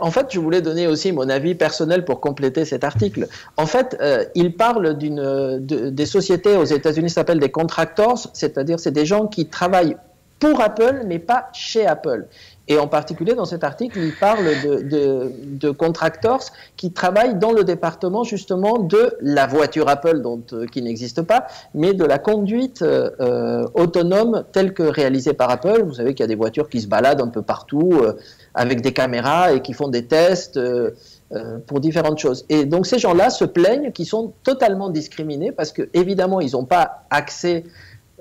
En fait, je voulais donner aussi mon avis personnel pour compléter cet article. En fait, il parle des sociétés aux États-Unis, ça s'appelle des contractors, c'est-à-dire c'est des gens qui travaillent pour Apple, mais pas chez Apple. Et en particulier, dans cet article, il parle de contractors qui travaillent dans le département justement de la voiture Apple, qui n'existe pas, mais de la conduite autonome telle que réalisée par Apple. Vous savez qu'il y a des voitures qui se baladent un peu partout avec des caméras et qui font des tests pour différentes choses. Et donc ces gens-là se plaignent qu'ils sont totalement discriminés parce que évidemment ils n'ont pas accès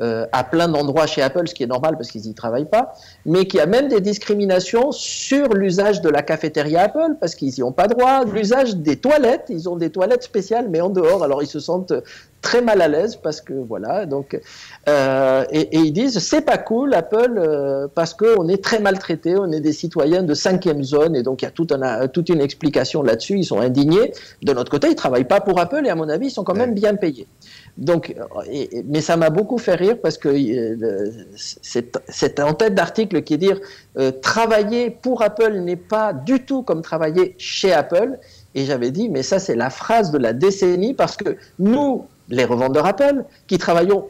à plein d'endroits chez Apple, ce qui est normal parce qu'ils n'y travaillent pas, mais qu'il y a même des discriminations sur l'usage de la cafétéria Apple parce qu'ils n'y ont pas droit, l'usage des toilettes, ils ont des toilettes spéciales mais en dehors, alors ils se sentent très mal à l'aise parce que voilà, donc et ils disent c'est pas cool Apple parce qu'on est très maltraités, on est des citoyens de 5e zone et donc il y a toute une explication là-dessus, ils sont indignés. De notre côté, ils travaillent pas pour Apple et à mon avis, ils sont quand même bien payés. Donc, mais ça m'a beaucoup fait rire parce que c'est en tête d'article qui est dire travailler pour Apple n'est pas du tout comme travailler chez Apple. Et j'avais dit, mais ça c'est la phrase de la décennie parce que nous, les revendeurs Apple, qui travaillons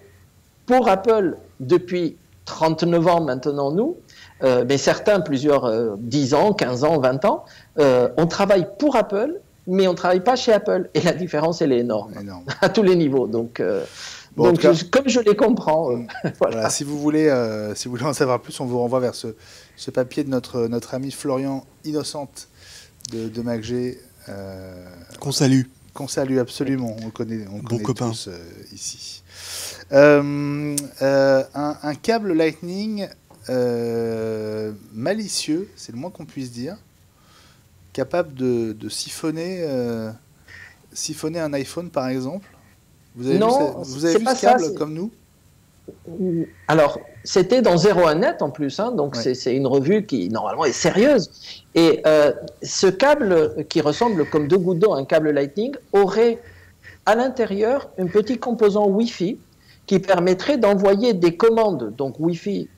pour Apple depuis 39 ans maintenant, nous, mais certains plusieurs 10 ans, 15 ans, 20 ans, on travaille pour Apple, mais on ne travaille pas chez Apple. Et la différence, elle est énorme. À tous les niveaux. Donc, comme je les comprends.
Voilà, si vous voulez en savoir plus, on vous renvoie vers ce papier de notre ami Florian Innocente de MacG.
Qu'on salue.
Qu'on salue absolument. On connaît
copain.
tous ici. Un câble Lightning malicieux, c'est le moins qu'on puisse dire. Capable de siphonner un iPhone, par exemple. Vous avez vu ce câble comme nous?
Alors, c'était dans 01net en plus, hein, donc c'est une revue qui, normalement, est sérieuse. Et ce câble, qui ressemble comme 2 gouttes d'eau à un câble Lightning, aurait à l'intérieur un petit composant Wi-Fi qui permettrait d'envoyer des commandes, donc Wi-Fi.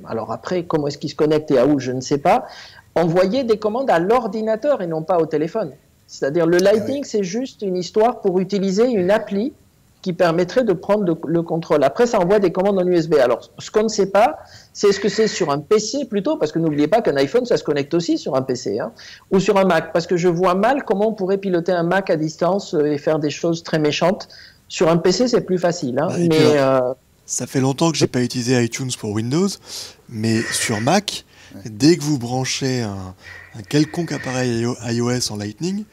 Alors après, comment est-ce qu'il se connecte et à où, je ne sais pas. Envoyer des commandes à l'ordinateur et non pas au téléphone. C'est-à-dire le Lightning, c'est juste une histoire pour utiliser une appli qui permettrait de prendre le contrôle. Après, ça envoie des commandes en USB. Alors, ce qu'on ne sait pas, c'est ce que c'est sur un PC plutôt, parce que n'oubliez pas qu'un iPhone, ça se connecte aussi sur un PC, hein, ou sur un Mac, parce que je vois mal comment on pourrait piloter un Mac à distance et faire des choses très méchantes. Sur un PC, c'est plus facile. Hein, mais
ça fait longtemps que j'ai pas utilisé iTunes pour Windows, mais sur Mac, dès que vous branchez un quelconque appareil iOS en Lightning,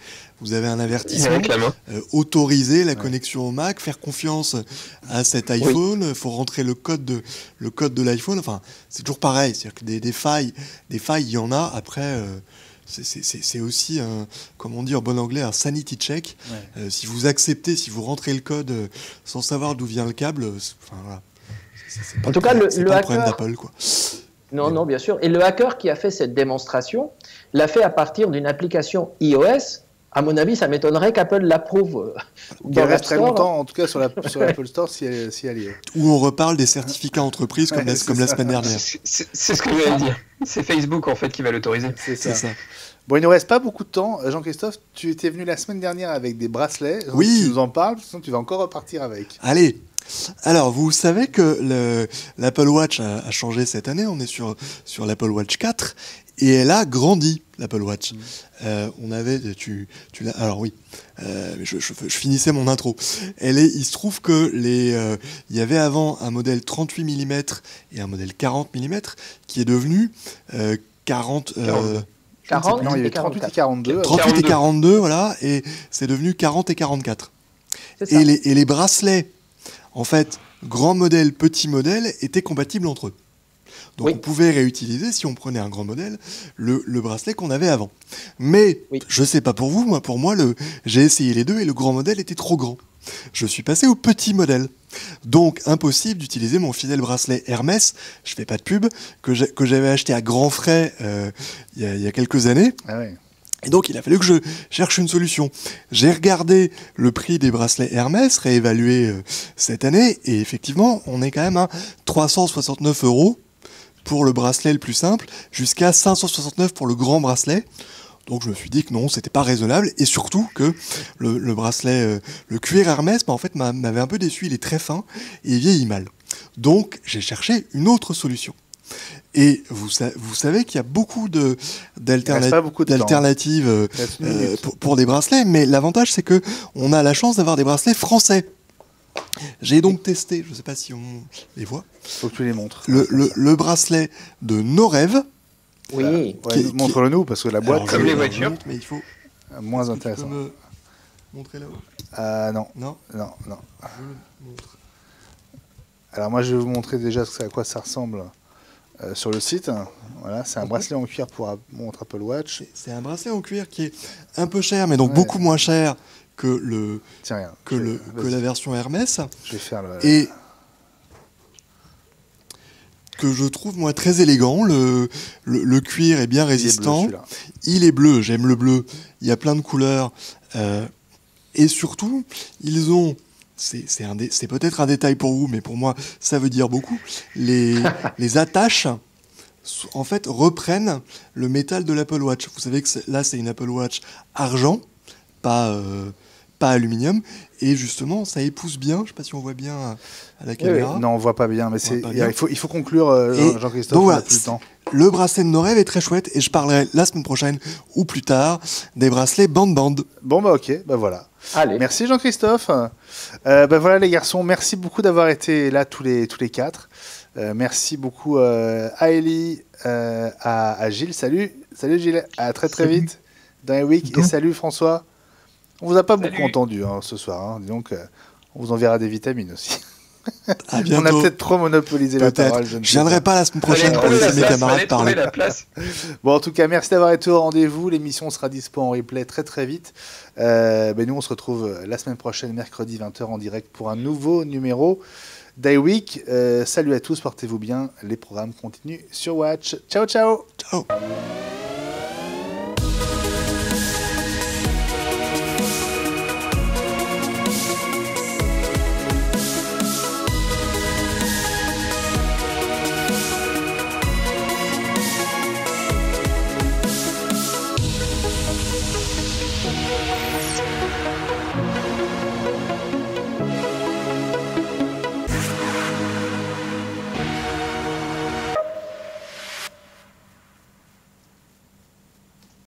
vous avez un avertissement, autoriser la connexion au Mac, faire confiance à cet iPhone, il faut rentrer le code de l'iPhone, enfin c'est toujours pareil, c'est-à-dire que des failles il y en a, après c'est aussi, comme on dit en bon anglais, un sanity check. Si vous acceptez, si vous rentrez le code sans savoir d'où vient le câble, enfin voilà.
En tout cas, le
hacker, problème d'Apple, quoi.
Non, bien sûr. Et le hacker qui a fait cette démonstration l'a fait à partir d'une application iOS. À mon avis, ça m'étonnerait qu'Apple l'approuve.
Il reste très longtemps, en tout cas sur l'Apple Store, si elle y est.
Où on reparle des certificats entreprises comme la semaine dernière.
C'est ce que je voulais dire. C'est Facebook en fait qui va l'autoriser.
C'est ça. Bon, il ne nous reste pas beaucoup de temps. Jean-Christophe, tu étais venu la semaine dernière avec des bracelets.
Oui.
Tu nous en parles, sinon tu vas encore repartir avec.
Allez. Alors, vous savez que l'Apple Watch a changé cette année. On est sur l'Apple Watch 4 et elle a grandi, l'Apple Watch. On avait, alors oui, je finissais mon intro. Il se trouve que il y avait avant un modèle 38 mm et un modèle 40 mm qui est devenu 40.
40,
non, il y avait 38 et 42.
38 et 42, voilà, et c'est devenu 40 et 44. Et les bracelets, en fait, grand modèle, petit modèle, étaient compatibles entre eux. Donc on pouvait réutiliser, si on prenait un grand modèle, le bracelet qu'on avait avant. Mais, je sais pas pour vous, pour moi, j'ai essayé les deux et le grand modèle était trop grand. Je suis passé au petit modèle. Donc, impossible d'utiliser mon fidèle bracelet Hermès, je fais pas de pub, que j'avais acheté à grands frais il y a quelques années.
Ah ouais.
Et donc, il a fallu que je cherche une solution. J'ai regardé le prix des bracelets Hermès, réévalué cette année, et effectivement, on est quand même à 369 € pour le bracelet le plus simple, jusqu'à 569 pour le grand bracelet. Donc je me suis dit que non, c'était pas raisonnable, et surtout que le bracelet, le cuir Hermès, en fait, m'avait un peu déçu. Il est très fin et il vieillit mal. Donc j'ai cherché une autre solution. Et vous savez qu'il y a beaucoup d'alternatives pour des bracelets, mais l'avantage c'est que on a la chance d'avoir des bracelets français. J'ai donc testé, je ne sais pas si on les voit.
Faut que tu les montres.
Le bracelet de Norev.
Oui.
Montre-le-nous, parce que la boîte...
Comme les voitures.
Mais il faut...
Moins intéressant.
Tu peux me montrer là-haut
Non.
Non.
Je
le montre.
Alors moi, je vais vous montrer déjà à quoi ça ressemble sur le site. Voilà, c'est un bracelet en cuir pour montre Apple Watch.
C'est un bracelet en cuir qui est un peu cher, mais donc beaucoup moins cher que la version Hermès.
Je vais faire
et que je trouve moi très élégant. Le cuir est bien résistant. Il est bleu, j'aime le bleu. Il y a plein de couleurs. Et surtout, ils ont... C'est peut-être un détail pour vous, mais pour moi, ça veut dire beaucoup. Les attaches, en fait, reprennent le métal de l'Apple Watch. Vous savez que là, c'est une Apple Watch argent, pas aluminium, et justement ça épouse bien. Je ne sais pas si on voit bien à la caméra.
Oui. Non, on voit pas bien, mais il faut conclure, Jean-Christophe.
Donc voilà,
plus le temps.
Le bracelet de Norev est très chouette, et je parlerai la semaine prochaine ou plus tard des bracelets band.
Bon bah ok, bah voilà.
Allez.
Merci Jean-Christophe. Bah voilà les garçons, merci beaucoup d'avoir été là tous les quatre. Merci beaucoup à Ellie, à Gilles. Salut Gilles, à très vite dans les week. Et salut François. On vous a pas beaucoup entendu ce soir, donc on vous enverra des vitamines aussi.
À bientôt.
On a peut-être trop monopolisé la parole. Je
viendrai pas la semaine prochaine pour laisser mes camarades parler.
Bon, en tout cas, merci d'avoir été au rendez-vous. L'émission sera dispo en replay très vite. Nous, on se retrouve la semaine prochaine, mercredi 20h en direct pour un nouveau numéro d'iWeek. Salut à tous, portez-vous bien. Les programmes continuent sur Watch. Ciao.
Ciao.